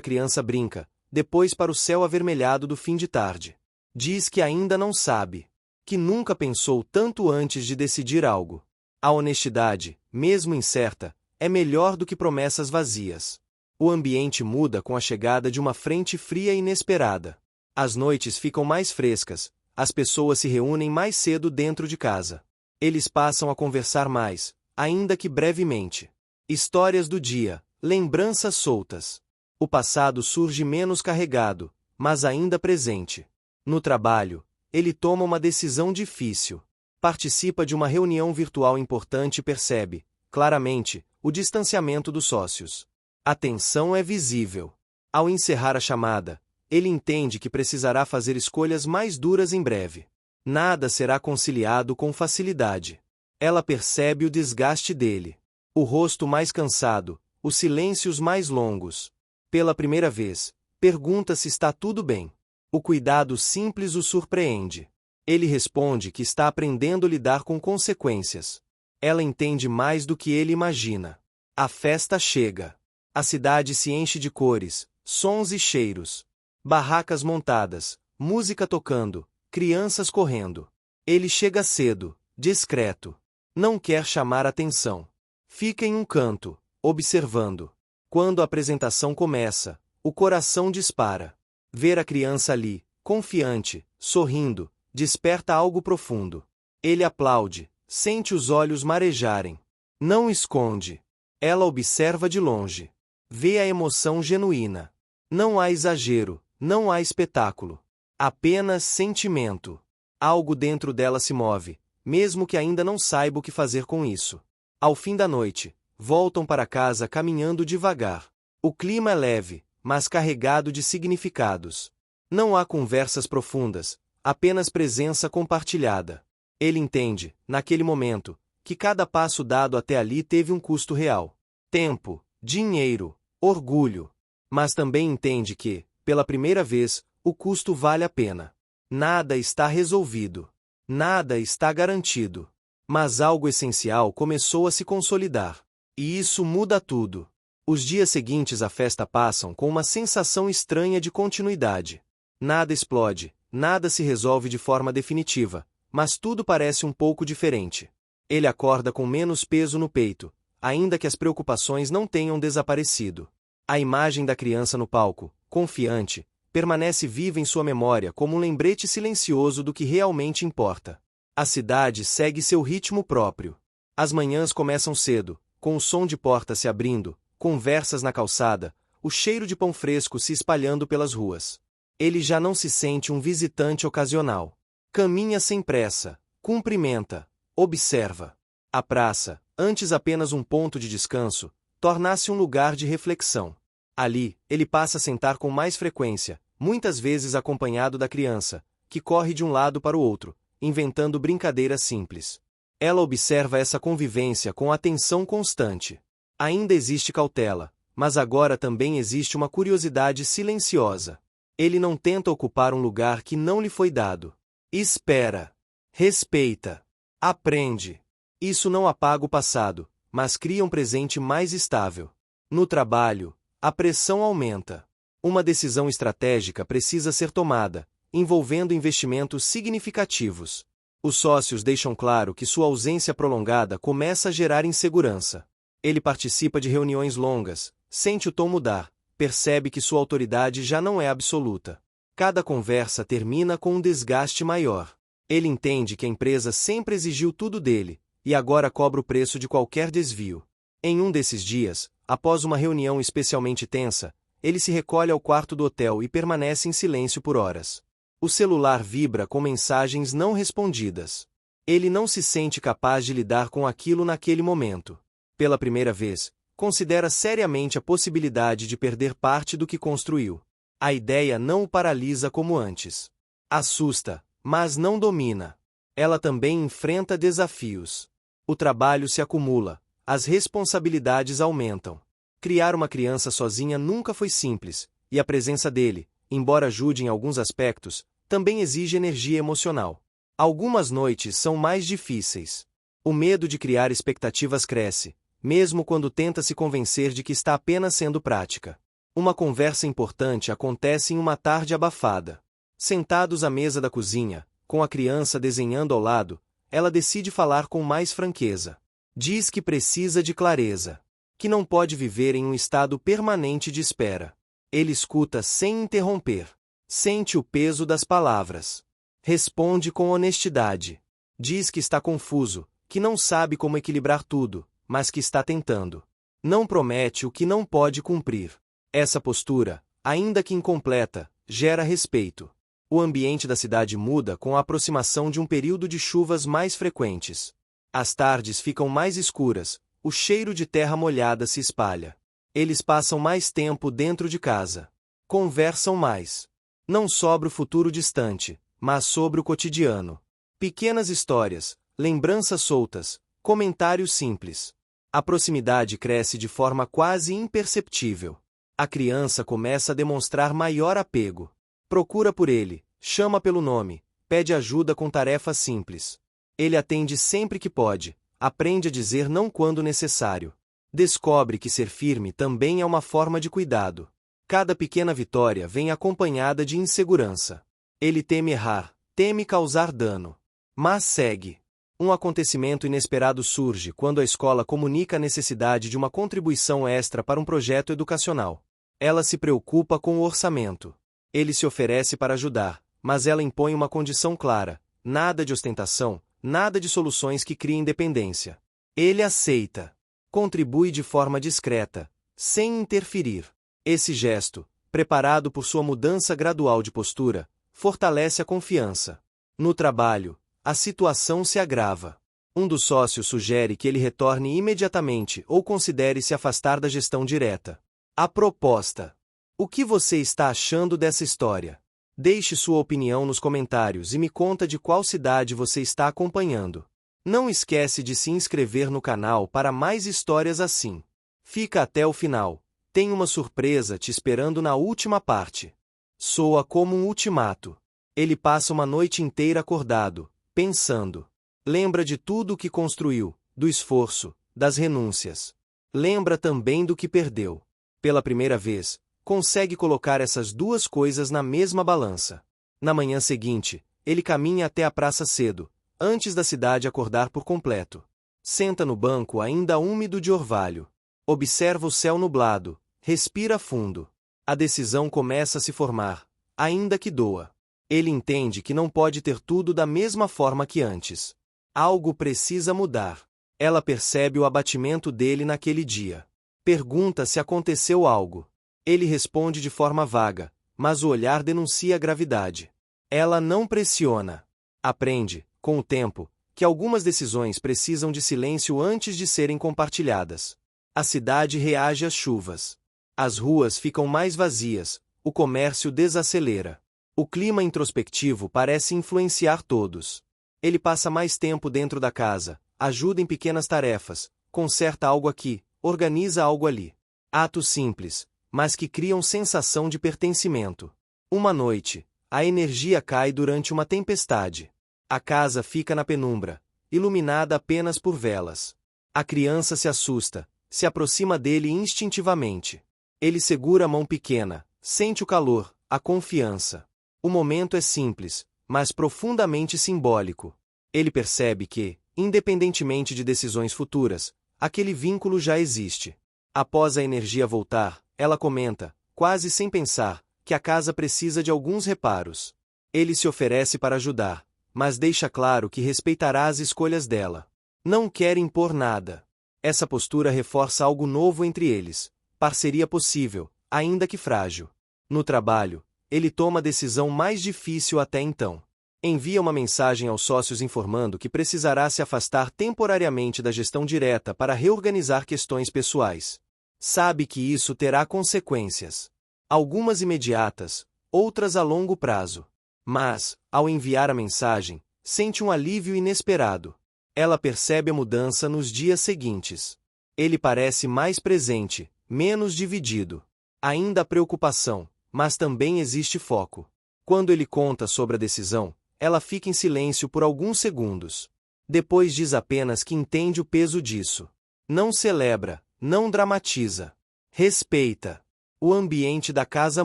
criança brinca, depois para o céu avermelhado do fim de tarde. Diz que ainda não sabe, que nunca pensou tanto antes de decidir algo. A honestidade, mesmo incerta, é melhor do que promessas vazias. O ambiente muda com a chegada de uma frente fria e inesperada. As noites ficam mais frescas, as pessoas se reúnem mais cedo dentro de casa. Eles passam a conversar mais, ainda que brevemente. Histórias do dia, lembranças soltas. O passado surge menos carregado, mas ainda presente. No trabalho, ele toma uma decisão difícil. Participa de uma reunião virtual importante e percebe, claramente, o distanciamento dos sócios. A tensão é visível. Ao encerrar a chamada, ele entende que precisará fazer escolhas mais duras em breve. Nada será conciliado com facilidade. Ela percebe o desgaste dele. O rosto mais cansado, os silêncios mais longos. Pela primeira vez, pergunta se está tudo bem. O cuidado simples o surpreende. Ele responde que está aprendendo a lidar com consequências. Ela entende mais do que ele imagina. A festa chega. A cidade se enche de cores, sons e cheiros. Barracas montadas, música tocando, crianças correndo. Ele chega cedo, discreto. Não quer chamar atenção. Fica em um canto, observando. Quando a apresentação começa, o coração dispara. Ver a criança ali, confiante, sorrindo, desperta algo profundo. Ele aplaude, sente os olhos marejarem. Não esconde. Ela observa de longe. Vê a emoção genuína. Não há exagero, não há espetáculo. Apenas sentimento. Algo dentro dela se move, mesmo que ainda não saiba o que fazer com isso. Ao fim da noite, voltam para casa caminhando devagar. O clima é leve, mas carregado de significados. Não há conversas profundas, apenas presença compartilhada. Ele entende, naquele momento, que cada passo dado até ali teve um custo real. Tempo, dinheiro, orgulho. Mas também entende que, pela primeira vez, o custo vale a pena. Nada está resolvido. Nada está garantido. Mas algo essencial começou a se consolidar. E isso muda tudo. Os dias seguintes à festa passam com uma sensação estranha de continuidade. Nada explode, nada se resolve de forma definitiva, mas tudo parece um pouco diferente. Ele acorda com menos peso no peito, ainda que as preocupações não tenham desaparecido. A imagem da criança no palco, confiante, permanece viva em sua memória como um lembrete silencioso do que realmente importa. A cidade segue seu ritmo próprio. As manhãs começam cedo, com o som de portas se abrindo, conversas na calçada, o cheiro de pão fresco se espalhando pelas ruas. Ele já não se sente um visitante ocasional. Caminha sem pressa, cumprimenta, observa. A praça, antes apenas um ponto de descanso, torna-se um lugar de reflexão. Ali, ele passa a sentar com mais frequência, muitas vezes acompanhado da criança, que corre de um lado para o outro, inventando brincadeiras simples. Ela observa essa convivência com atenção constante. Ainda existe cautela, mas agora também existe uma curiosidade silenciosa. Ele não tenta ocupar um lugar que não lhe foi dado. Espera. Respeita. Aprende. Isso não apaga o passado, mas cria um presente mais estável. No trabalho, a pressão aumenta. Uma decisão estratégica precisa ser tomada, envolvendo investimentos significativos. Os sócios deixam claro que sua ausência prolongada começa a gerar insegurança. Ele participa de reuniões longas, sente o tom mudar, percebe que sua autoridade já não é absoluta. Cada conversa termina com um desgaste maior. Ele entende que a empresa sempre exigiu tudo dele, e agora cobra o preço de qualquer desvio. Em um desses dias, após uma reunião especialmente tensa, ele se recolhe ao quarto do hotel e permanece em silêncio por horas. O celular vibra com mensagens não respondidas. Ele não se sente capaz de lidar com aquilo naquele momento. Pela primeira vez, considera seriamente a possibilidade de perder parte do que construiu. A ideia não o paralisa como antes. Assusta, mas não domina. Ela também enfrenta desafios. O trabalho se acumula, as responsabilidades aumentam. Criar uma criança sozinha nunca foi simples, e a presença dele, embora ajude em alguns aspectos, também exige energia emocional. Algumas noites são mais difíceis. O medo de criar expectativas cresce, mesmo quando tenta se convencer de que está apenas sendo prática. Uma conversa importante acontece em uma tarde abafada. Sentados à mesa da cozinha, com a criança desenhando ao lado, ela decide falar com mais franqueza. Diz que precisa de clareza, que não pode viver em um estado permanente de espera. Ele escuta sem interromper. Sente o peso das palavras. Responde com honestidade. Diz que está confuso, que não sabe como equilibrar tudo, mas que está tentando. Não promete o que não pode cumprir. Essa postura, ainda que incompleta, gera respeito. O ambiente da cidade muda com a aproximação de um período de chuvas mais frequentes. As tardes ficam mais escuras, o cheiro de terra molhada se espalha. Eles passam mais tempo dentro de casa. Conversam mais. Não sobre o futuro distante, mas sobre o cotidiano. Pequenas histórias, lembranças soltas, comentários simples. A proximidade cresce de forma quase imperceptível. A criança começa a demonstrar maior apego. Procura por ele, chama pelo nome, pede ajuda com tarefas simples. Ele atende sempre que pode, aprende a dizer não quando necessário. Descobre que ser firme também é uma forma de cuidado. Cada pequena vitória vem acompanhada de insegurança. Ele teme errar, teme causar dano. Mas segue. Um acontecimento inesperado surge quando a escola comunica a necessidade de uma contribuição extra para um projeto educacional. Ela se preocupa com o orçamento. Ele se oferece para ajudar, mas ela impõe uma condição clara: nada de ostentação, nada de soluções que criem dependência. Ele aceita. Contribui de forma discreta, sem interferir. Esse gesto, preparado por sua mudança gradual de postura, fortalece a confiança. No trabalho, a situação se agrava. Um dos sócios sugere que ele retorne imediatamente ou considere se afastar da gestão direta. A proposta. O que você está achando dessa história? Deixe sua opinião nos comentários e me conta de qual cidade você está acompanhando. Não esquece de se inscrever no canal para mais histórias assim. Fica até o final. Tem uma surpresa te esperando na última parte. Soa como um ultimato. Ele passa uma noite inteira acordado, pensando. Lembra de tudo o que construiu, do esforço, das renúncias. Lembra também do que perdeu. Pela primeira vez, consegue colocar essas duas coisas na mesma balança. Na manhã seguinte, ele caminha até a praça cedo, antes da cidade acordar por completo. Senta no banco ainda úmido de orvalho. Observa o céu nublado, respira fundo. A decisão começa a se formar, ainda que doa. Ele entende que não pode ter tudo da mesma forma que antes. Algo precisa mudar. Ela percebe o abatimento dele naquele dia. Pergunta se aconteceu algo. Ele responde de forma vaga, mas o olhar denuncia a gravidade. Ela não pressiona. Aprende, com o tempo, que algumas decisões precisam de silêncio antes de serem compartilhadas. A cidade reage às chuvas. As ruas ficam mais vazias, o comércio desacelera. O clima introspectivo parece influenciar todos. Ele passa mais tempo dentro da casa, ajuda em pequenas tarefas, conserta algo aqui, organiza algo ali. Atos simples, mas que criam sensação de pertencimento. Uma noite, a energia cai durante uma tempestade. A casa fica na penumbra, iluminada apenas por velas. A criança se assusta, se aproxima dele instintivamente. Ele segura a mão pequena, sente o calor, a confiança. O momento é simples, mas profundamente simbólico. Ele percebe que, independentemente de decisões futuras, aquele vínculo já existe. Após a energia voltar, ela comenta, quase sem pensar, que a casa precisa de alguns reparos. Ele se oferece para ajudar, mas deixa claro que respeitará as escolhas dela. Não quer impor nada. Essa postura reforça algo novo entre eles. Parceria possível, ainda que frágil. No trabalho, ele toma a decisão mais difícil até então. Envia uma mensagem aos sócios informando que precisará se afastar temporariamente da gestão direta para reorganizar questões pessoais. Sabe que isso terá consequências. Algumas imediatas, outras a longo prazo. Mas, ao enviar a mensagem, sente um alívio inesperado. Ela percebe a mudança nos dias seguintes. Ele parece mais presente, menos dividido. Ainda há preocupação, mas também existe foco. Quando ele conta sobre a decisão, ela fica em silêncio por alguns segundos. Depois diz apenas que entende o peso disso. Não celebra, não dramatiza. Respeita. O ambiente da casa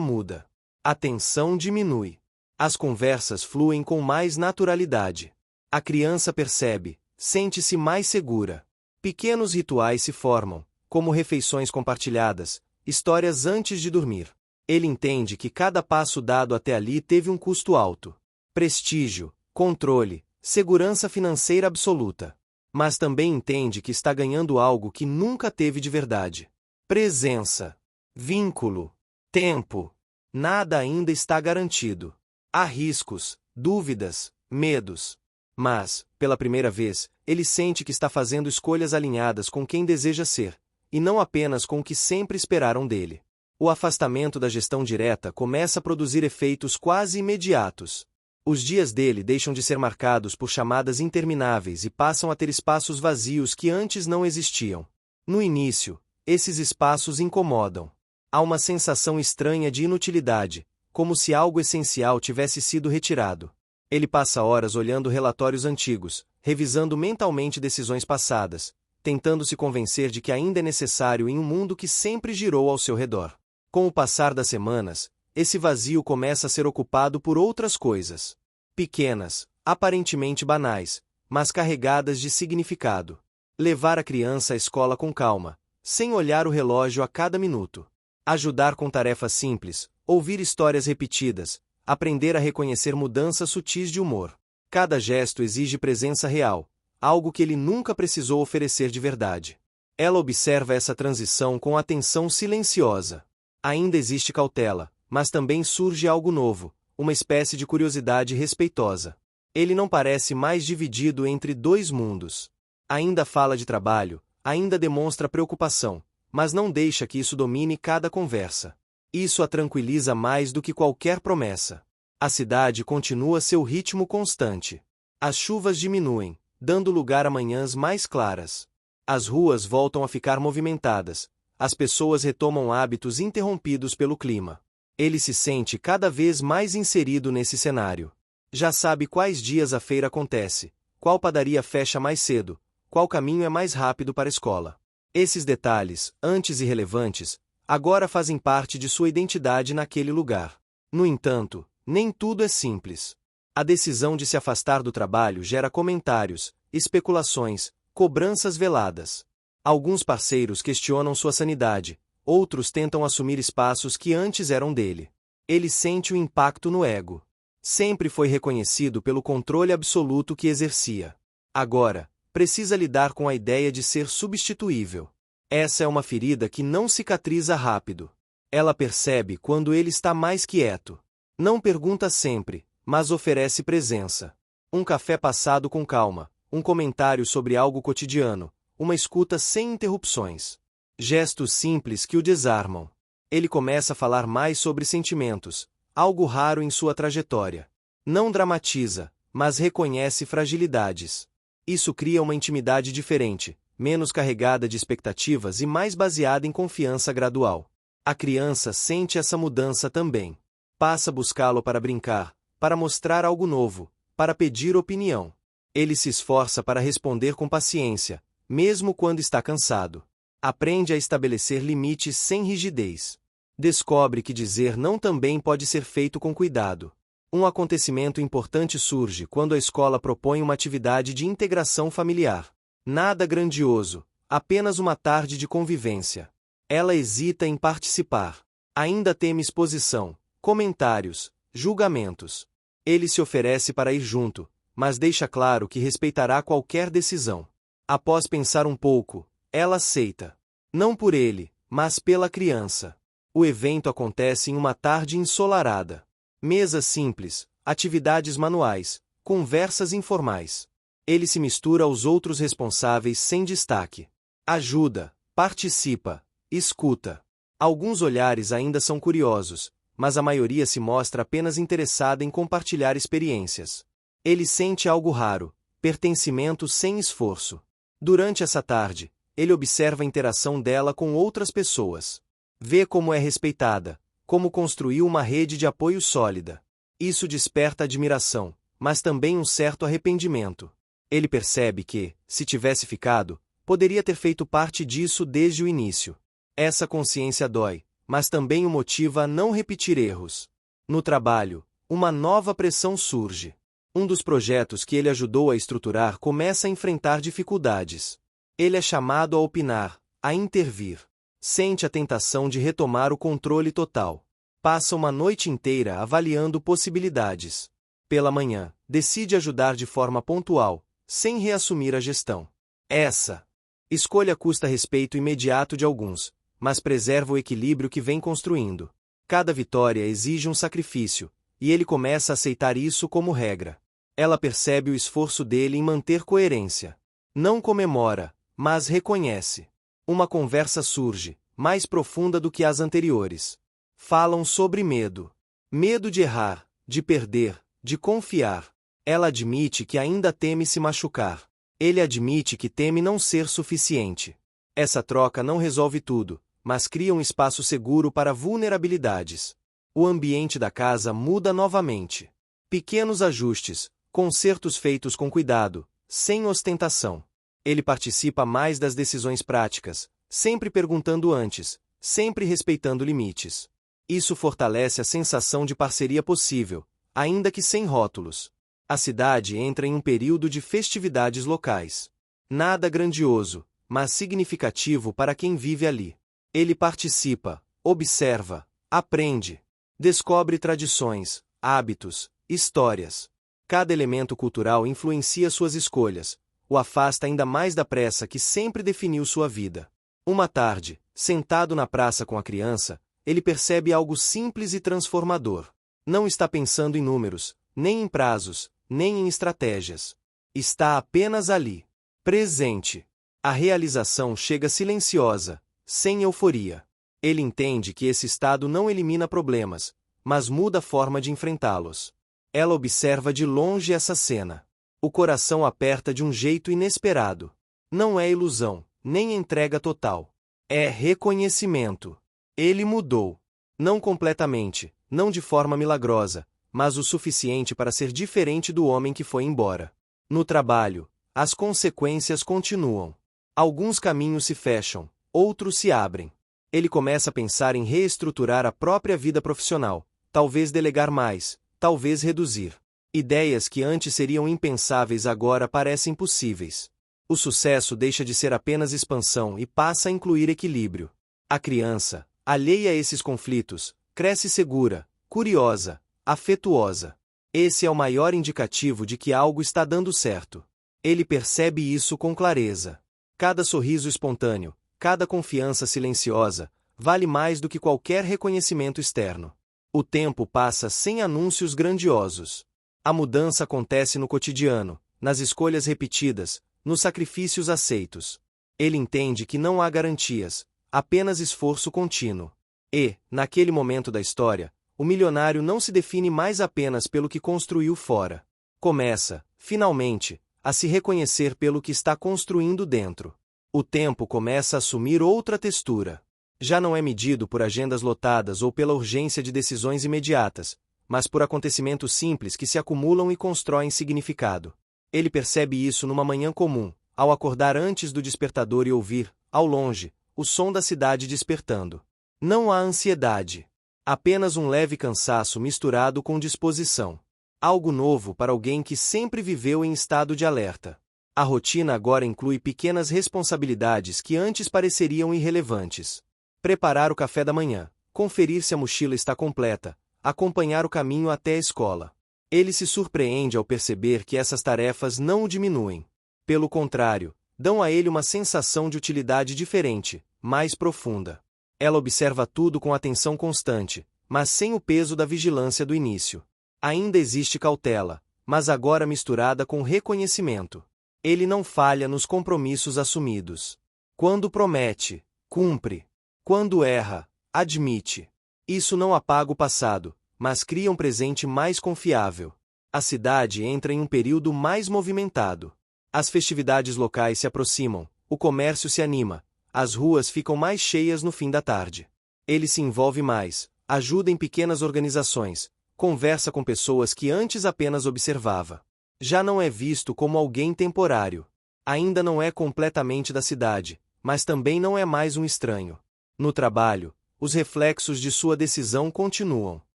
muda. A tensão diminui. As conversas fluem com mais naturalidade. A criança percebe, sente-se mais segura. Pequenos rituais se formam, como refeições compartilhadas, histórias antes de dormir. Ele entende que cada passo dado até ali teve um custo alto. Prestígio, controle, segurança financeira absoluta. Mas também entende que está ganhando algo que nunca teve de verdade. Presença, vínculo, tempo. Nada ainda está garantido. Há riscos, dúvidas, medos. Mas, pela primeira vez, ele sente que está fazendo escolhas alinhadas com quem deseja ser, e não apenas com o que sempre esperaram dele. O afastamento da gestão direta começa a produzir efeitos quase imediatos. Os dias dele deixam de ser marcados por chamadas intermináveis e passam a ter espaços vazios que antes não existiam. No início, esses espaços incomodam. Há uma sensação estranha de inutilidade, como se algo essencial tivesse sido retirado. Ele passa horas olhando relatórios antigos, revisando mentalmente decisões passadas, tentando se convencer de que ainda é necessário em um mundo que sempre girou ao seu redor. Com o passar das semanas, esse vazio começa a ser ocupado por outras coisas. Pequenas, aparentemente banais, mas carregadas de significado. Levar a criança à escola com calma, sem olhar o relógio a cada minuto. Ajudar com tarefas simples, ouvir histórias repetidas, aprender a reconhecer mudanças sutis de humor. Cada gesto exige presença real, algo que ele nunca precisou oferecer de verdade. Ela observa essa transição com atenção silenciosa. Ainda existe cautela, mas também surge algo novo, uma espécie de curiosidade respeitosa. Ele não parece mais dividido entre dois mundos. Ainda fala de trabalho, ainda demonstra preocupação, mas não deixa que isso domine cada conversa. Isso a tranquiliza mais do que qualquer promessa. A cidade continua seu ritmo constante. As chuvas diminuem, dando lugar a manhãs mais claras. As ruas voltam a ficar movimentadas. As pessoas retomam hábitos interrompidos pelo clima. Ele se sente cada vez mais inserido nesse cenário. Já sabe quais dias a feira acontece, qual padaria fecha mais cedo, qual caminho é mais rápido para a escola. Esses detalhes, antes irrelevantes, agora fazem parte de sua identidade naquele lugar. No entanto, nem tudo é simples. A decisão de se afastar do trabalho gera comentários, especulações, cobranças veladas. Alguns parceiros questionam sua sanidade, outros tentam assumir espaços que antes eram dele. Ele sente o impacto no ego. Sempre foi reconhecido pelo controle absoluto que exercia. Agora, precisa lidar com a ideia de ser substituível. Essa é uma ferida que não cicatriza rápido. Ela percebe quando ele está mais quieto. Não pergunta sempre, mas oferece presença. Um café passado com calma, um comentário sobre algo cotidiano, uma escuta sem interrupções. Gestos simples que o desarmam. Ele começa a falar mais sobre sentimentos, algo raro em sua trajetória. Não dramatiza, mas reconhece fragilidades. Isso cria uma intimidade diferente, menos carregada de expectativas e mais baseada em confiança gradual. A criança sente essa mudança também. Passa a buscá-lo para brincar, para mostrar algo novo, para pedir opinião. Ele se esforça para responder com paciência, mesmo quando está cansado. Aprende a estabelecer limites sem rigidez. Descobre que dizer não também pode ser feito com cuidado. Um acontecimento importante surge quando a escola propõe uma atividade de integração familiar. Nada grandioso, apenas uma tarde de convivência. Ela hesita em participar. Ainda teme exposição, comentários, julgamentos. Ele se oferece para ir junto, mas deixa claro que respeitará qualquer decisão. Após pensar um pouco, ela aceita. Não por ele, mas pela criança. O evento acontece em uma tarde ensolarada. Mesa simples, atividades manuais, conversas informais. Ele se mistura aos outros responsáveis sem destaque. Ajuda, participa, escuta. Alguns olhares ainda são curiosos, mas a maioria se mostra apenas interessada em compartilhar experiências. Ele sente algo raro, pertencimento sem esforço. Durante essa tarde, ele observa a interação dela com outras pessoas. Vê como é respeitada, como construiu uma rede de apoio sólida. Isso desperta admiração, mas também um certo arrependimento. Ele percebe que, se tivesse ficado, poderia ter feito parte disso desde o início. Essa consciência dói, mas também o motiva a não repetir erros. No trabalho, uma nova pressão surge. Um dos projetos que ele ajudou a estruturar começa a enfrentar dificuldades. Ele é chamado a opinar, a intervir. Sente a tentação de retomar o controle total. Passa uma noite inteira avaliando possibilidades. Pela manhã, decide ajudar de forma pontual, sem reassumir a gestão. Essa escolha custa respeito imediato de alguns, mas preserva o equilíbrio que vem construindo. Cada vitória exige um sacrifício, e ele começa a aceitar isso como regra. Ela percebe o esforço dele em manter coerência. Não comemora, mas reconhece. Uma conversa surge, mais profunda do que as anteriores. Falam sobre medo. Medo de errar, de perder, de confiar. Ela admite que ainda teme se machucar. Ele admite que teme não ser suficiente. Essa troca não resolve tudo, mas cria um espaço seguro para vulnerabilidades. O ambiente da casa muda novamente. Pequenos ajustes, consertos feitos com cuidado, sem ostentação. Ele participa mais das decisões práticas, sempre perguntando antes, sempre respeitando limites. Isso fortalece a sensação de parceria possível, ainda que sem rótulos. A cidade entra em um período de festividades locais. Nada grandioso, mas significativo para quem vive ali. Ele participa, observa, aprende, descobre tradições, hábitos, histórias. Cada elemento cultural influencia suas escolhas, o afasta ainda mais da pressa que sempre definiu sua vida. Uma tarde, sentado na praça com a criança, ele percebe algo simples e transformador. Não está pensando em números, nem em prazos, nem em estratégias. Está apenas ali, presente. A realização chega silenciosa, sem euforia. Ele entende que esse estado não elimina problemas, mas muda a forma de enfrentá-los. Ela observa de longe essa cena. O coração aperta de um jeito inesperado. Não é ilusão, nem entrega total. É reconhecimento. Ele mudou. Não completamente, não de forma milagrosa, mas o suficiente para ser diferente do homem que foi embora. No trabalho, as consequências continuam. Alguns caminhos se fecham, outros se abrem. Ele começa a pensar em reestruturar a própria vida profissional, talvez delegar mais, talvez reduzir. Ideias que antes seriam impensáveis agora parecem possíveis. O sucesso deixa de ser apenas expansão e passa a incluir equilíbrio. A criança, alheia a esses conflitos, cresce segura, curiosa, afetuosa. Esse é o maior indicativo de que algo está dando certo. Ele percebe isso com clareza. Cada sorriso espontâneo, cada confiança silenciosa, vale mais do que qualquer reconhecimento externo. O tempo passa sem anúncios grandiosos. A mudança acontece no cotidiano, nas escolhas repetidas, nos sacrifícios aceitos. Ele entende que não há garantias, apenas esforço contínuo. E, naquele momento da história, o milionário não se define mais apenas pelo que construiu fora. Começa, finalmente, a se reconhecer pelo que está construindo dentro. O tempo começa a assumir outra textura. Já não é medido por agendas lotadas ou pela urgência de decisões imediatas, mas por acontecimentos simples que se acumulam e constroem significado. Ele percebe isso numa manhã comum, ao acordar antes do despertador e ouvir, ao longe, o som da cidade despertando. Não há ansiedade. Apenas um leve cansaço misturado com disposição. Algo novo para alguém que sempre viveu em estado de alerta. A rotina agora inclui pequenas responsabilidades que antes pareceriam irrelevantes. Preparar o café da manhã, conferir se a mochila está completa, acompanhar o caminho até a escola. Ele se surpreende ao perceber que essas tarefas não o diminuem. Pelo contrário, dão a ele uma sensação de utilidade diferente, mais profunda. Ela observa tudo com atenção constante, mas sem o peso da vigilância do início. Ainda existe cautela, mas agora misturada com reconhecimento. Ele não falha nos compromissos assumidos. Quando promete, cumpre. Quando erra, admite. Isso não apaga o passado, mas cria um presente mais confiável. A cidade entra em um período mais movimentado. As festividades locais se aproximam, o comércio se anima, as ruas ficam mais cheias no fim da tarde. Ele se envolve mais, ajuda em pequenas organizações, conversa com pessoas que antes apenas observava. Já não é visto como alguém temporário. Ainda não é completamente da cidade, mas também não é mais um estranho. No trabalho, os reflexos de sua decisão continuam.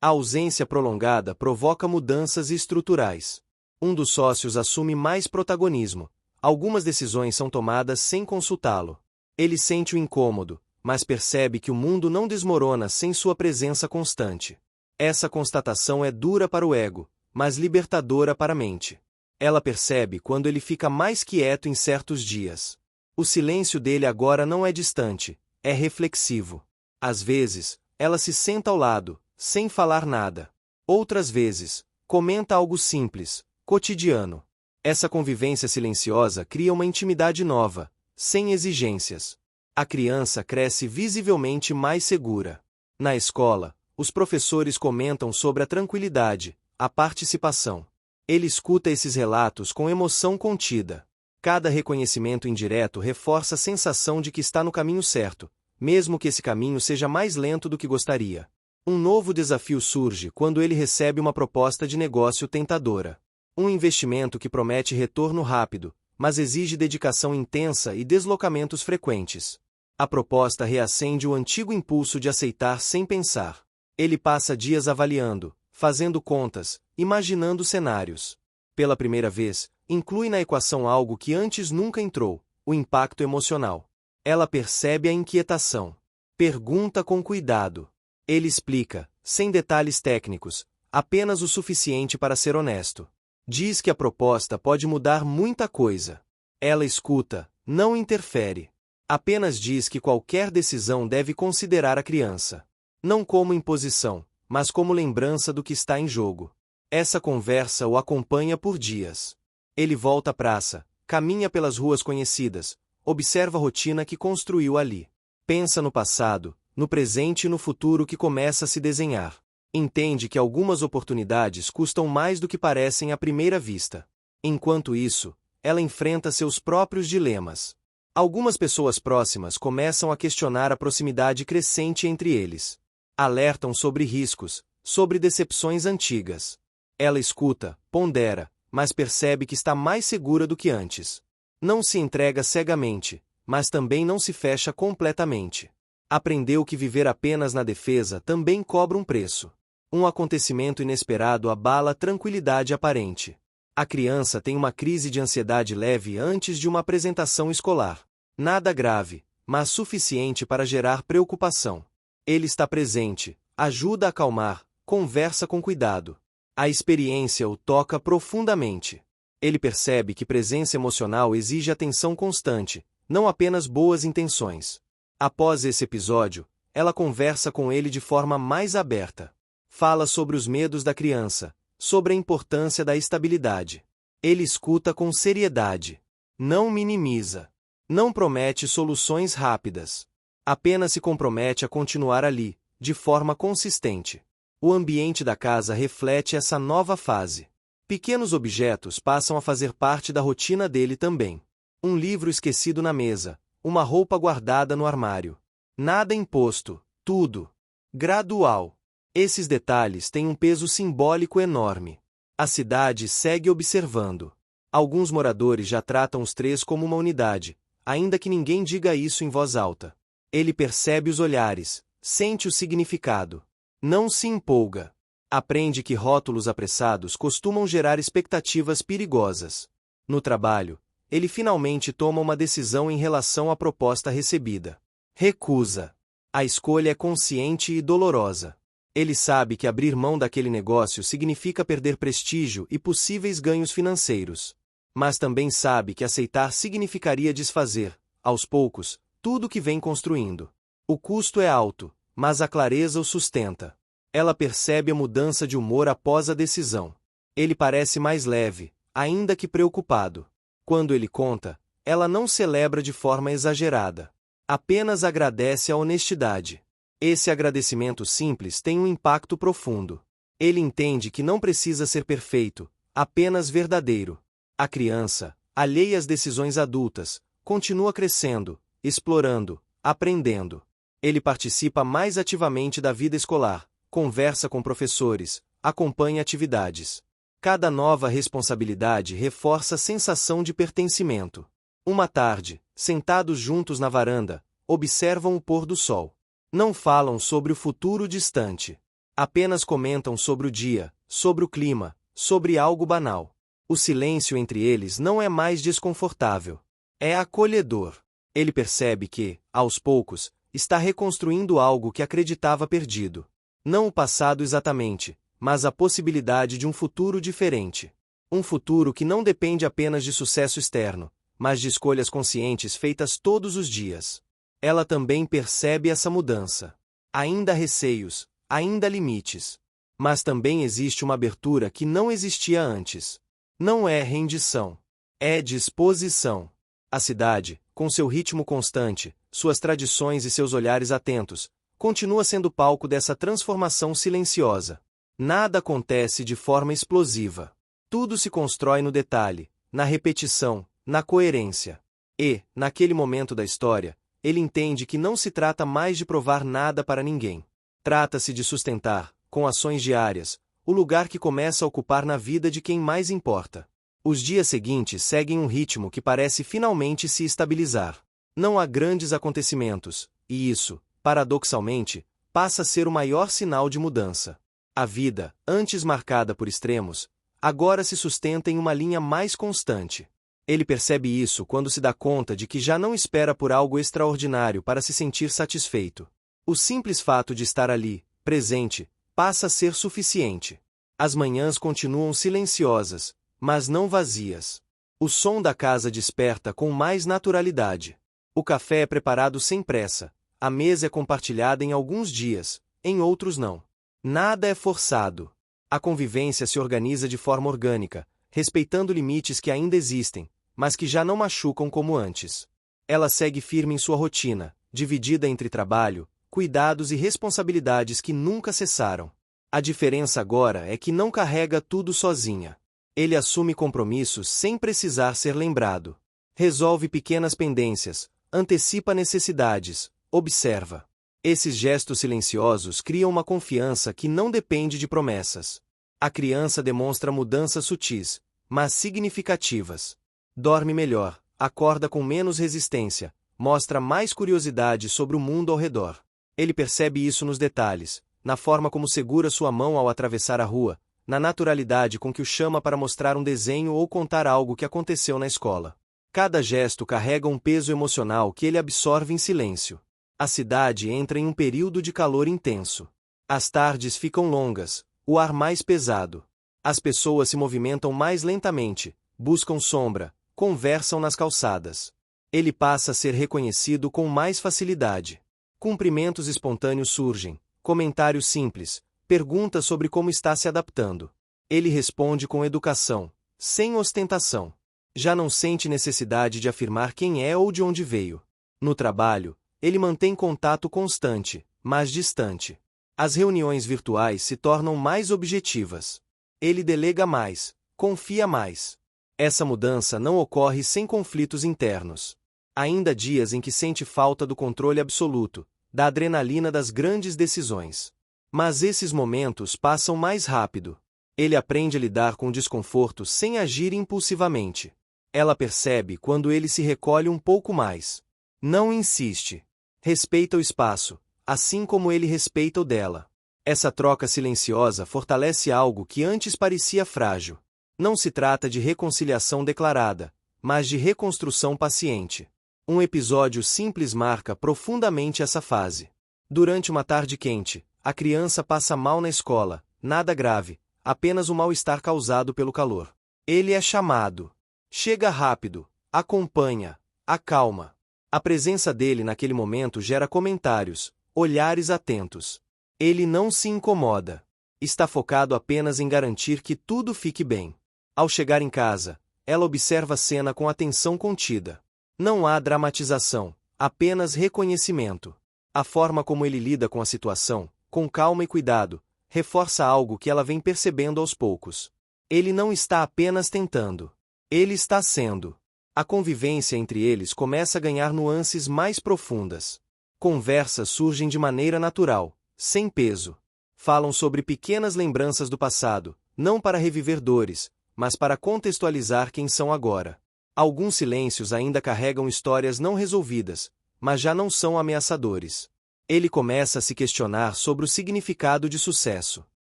A ausência prolongada provoca mudanças estruturais. Um dos sócios assume mais protagonismo. Algumas decisões são tomadas sem consultá-lo. Ele sente o incômodo, mas percebe que o mundo não desmorona sem sua presença constante. Essa constatação é dura para o ego, mas libertadora para a mente. Ela percebe quando ele fica mais quieto em certos dias. O silêncio dele agora não é distante, é reflexivo. Às vezes, ela se senta ao lado, sem falar nada. Outras vezes, comenta algo simples, cotidiano. Essa convivência silenciosa cria uma intimidade nova, sem exigências. A criança cresce visivelmente mais segura. Na escola, os professores comentam sobre a tranquilidade, a participação. Ele escuta esses relatos com emoção contida. Cada reconhecimento indireto reforça a sensação de que está no caminho certo, mesmo que esse caminho seja mais lento do que gostaria. Um novo desafio surge quando ele recebe uma proposta de negócio tentadora. Um investimento que promete retorno rápido, mas exige dedicação intensa e deslocamentos frequentes. A proposta reacende o antigo impulso de aceitar sem pensar. Ele passa dias avaliando, fazendo contas, imaginando cenários. Pela primeira vez, inclui na equação algo que antes nunca entrou, o impacto emocional. Ela percebe a inquietação. Pergunta com cuidado. Ele explica, sem detalhes técnicos, apenas o suficiente para ser honesto. Diz que a proposta pode mudar muita coisa. Ela escuta, não interfere. Apenas diz que qualquer decisão deve considerar a criança. Não como imposição, mas como lembrança do que está em jogo. Essa conversa o acompanha por dias. Ele volta à praça, caminha pelas ruas conhecidas, observa a rotina que construiu ali. Pensa no passado, no presente e no futuro que começa a se desenhar. Entende que algumas oportunidades custam mais do que parecem à primeira vista. Enquanto isso, ela enfrenta seus próprios dilemas. Algumas pessoas próximas começam a questionar a proximidade crescente entre eles. Alertam sobre riscos, sobre decepções antigas. Ela escuta, pondera, mas percebe que está mais segura do que antes. Não se entrega cegamente, mas também não se fecha completamente. Aprendeu que viver apenas na defesa também cobra um preço. Um acontecimento inesperado abala a tranquilidade aparente. A criança tem uma crise de ansiedade leve antes de uma apresentação escolar. Nada grave, mas suficiente para gerar preocupação. Ele está presente, ajuda a acalmar, conversa com cuidado. A experiência o toca profundamente. Ele percebe que presença emocional exige atenção constante, não apenas boas intenções. Após esse episódio, ela conversa com ele de forma mais aberta. Fala sobre os medos da criança, sobre a importância da estabilidade. Ele escuta com seriedade. Não minimiza. Não promete soluções rápidas. Apenas se compromete a continuar ali, de forma consistente. O ambiente da casa reflete essa nova fase. Pequenos objetos passam a fazer parte da rotina dele também. Um livro esquecido na mesa, uma roupa guardada no armário. Nada imposto, tudo gradual. Esses detalhes têm um peso simbólico enorme. A cidade segue observando. Alguns moradores já tratam os três como uma unidade, ainda que ninguém diga isso em voz alta. Ele percebe os olhares, sente o significado. Não se empolga. Aprende que rótulos apressados costumam gerar expectativas perigosas. No trabalho, ele finalmente toma uma decisão em relação à proposta recebida. Recusa. A escolha é consciente e dolorosa. Ele sabe que abrir mão daquele negócio significa perder prestígio e possíveis ganhos financeiros. Mas também sabe que aceitar significaria desfazer, aos poucos, tudo que vem construindo. O custo é alto, mas a clareza o sustenta. Ela percebe a mudança de humor após a decisão. Ele parece mais leve, ainda que preocupado. Quando ele conta, ela não celebra de forma exagerada. Apenas agradece a honestidade. Esse agradecimento simples tem um impacto profundo. Ele entende que não precisa ser perfeito, apenas verdadeiro. A criança, alheia às decisões adultas, continua crescendo, explorando, aprendendo. Ele participa mais ativamente da vida escolar, conversa com professores, acompanha atividades. Cada nova responsabilidade reforça a sensação de pertencimento. Uma tarde, sentados juntos na varanda, observam o pôr do sol. Não falam sobre o futuro distante. Apenas comentam sobre o dia, sobre o clima, sobre algo banal. O silêncio entre eles não é mais desconfortável. É acolhedor. Ele percebe que, aos poucos, está reconstruindo algo que acreditava perdido. Não o passado exatamente, mas a possibilidade de um futuro diferente. Um futuro que não depende apenas de sucesso externo, mas de escolhas conscientes feitas todos os dias. Ela também percebe essa mudança. Ainda há receios, ainda há limites. Mas também existe uma abertura que não existia antes. Não é rendição. É disposição. A cidade, com seu ritmo constante, suas tradições e seus olhares atentos, continua sendo palco dessa transformação silenciosa. Nada acontece de forma explosiva. Tudo se constrói no detalhe, na repetição, na coerência. E, naquele momento da história, ele entende que não se trata mais de provar nada para ninguém. Trata-se de sustentar, com ações diárias, o lugar que começa a ocupar na vida de quem mais importa. Os dias seguintes seguem um ritmo que parece finalmente se estabilizar. Não há grandes acontecimentos, e isso, paradoxalmente, passa a ser o maior sinal de mudança. A vida, antes marcada por extremos, agora se sustenta em uma linha mais constante. Ele percebe isso quando se dá conta de que já não espera por algo extraordinário para se sentir satisfeito. O simples fato de estar ali, presente, passa a ser suficiente. As manhãs continuam silenciosas, mas não vazias. O som da casa desperta com mais naturalidade. O café é preparado sem pressa, a mesa é compartilhada em alguns dias, em outros não. Nada é forçado. A convivência se organiza de forma orgânica, respeitando limites que ainda existem, mas que já não machucam como antes. Ela segue firme em sua rotina, dividida entre trabalho, cuidados e responsabilidades que nunca cessaram. A diferença agora é que não carrega tudo sozinha. Ele assume compromissos sem precisar ser lembrado. Resolve pequenas pendências, antecipa necessidades, observa. Esses gestos silenciosos criam uma confiança que não depende de promessas. A criança demonstra mudanças sutis, mas significativas. Dorme melhor, acorda com menos resistência, mostra mais curiosidade sobre o mundo ao redor. Ele percebe isso nos detalhes, na forma como segura sua mão ao atravessar a rua, na naturalidade com que o chama para mostrar um desenho ou contar algo que aconteceu na escola. Cada gesto carrega um peso emocional que ele absorve em silêncio. A cidade entra em um período de calor intenso. As tardes ficam longas, o ar mais pesado. As pessoas se movimentam mais lentamente, buscam sombra, conversam nas calçadas. Ele passa a ser reconhecido com mais facilidade. Cumprimentos espontâneos surgem, comentários simples, perguntas sobre como está se adaptando. Ele responde com educação, sem ostentação. Já não sente necessidade de afirmar quem é ou de onde veio. No trabalho, ele mantém contato constante, mas distante. As reuniões virtuais se tornam mais objetivas. Ele delega mais, confia mais. Essa mudança não ocorre sem conflitos internos. Ainda há dias em que sente falta do controle absoluto, da adrenalina das grandes decisões. Mas esses momentos passam mais rápido. Ele aprende a lidar com o desconforto sem agir impulsivamente. Ela percebe quando ele se recolhe um pouco mais. Não insiste. Respeita o espaço, assim como ele respeita o dela. Essa troca silenciosa fortalece algo que antes parecia frágil. Não se trata de reconciliação declarada, mas de reconstrução paciente. Um episódio simples marca profundamente essa fase. Durante uma tarde quente, a criança passa mal na escola, nada grave, apenas o mal-estar causado pelo calor. Ele é chamado. Chega rápido, acompanha, acalma. A presença dele naquele momento gera comentários, olhares atentos. Ele não se incomoda. Está focado apenas em garantir que tudo fique bem. Ao chegar em casa, ela observa a cena com atenção contida. Não há dramatização, apenas reconhecimento. A forma como ele lida com a situação, com calma e cuidado, reforça algo que ela vem percebendo aos poucos. Ele não está apenas tentando. Ele está sendo. A convivência entre eles começa a ganhar nuances mais profundas. Conversas surgem de maneira natural, sem peso. Falam sobre pequenas lembranças do passado, não para reviver dores, mas para contextualizar quem são agora. Alguns silêncios ainda carregam histórias não resolvidas, mas já não são ameaçadores. Ele começa a se questionar sobre o significado de sucesso.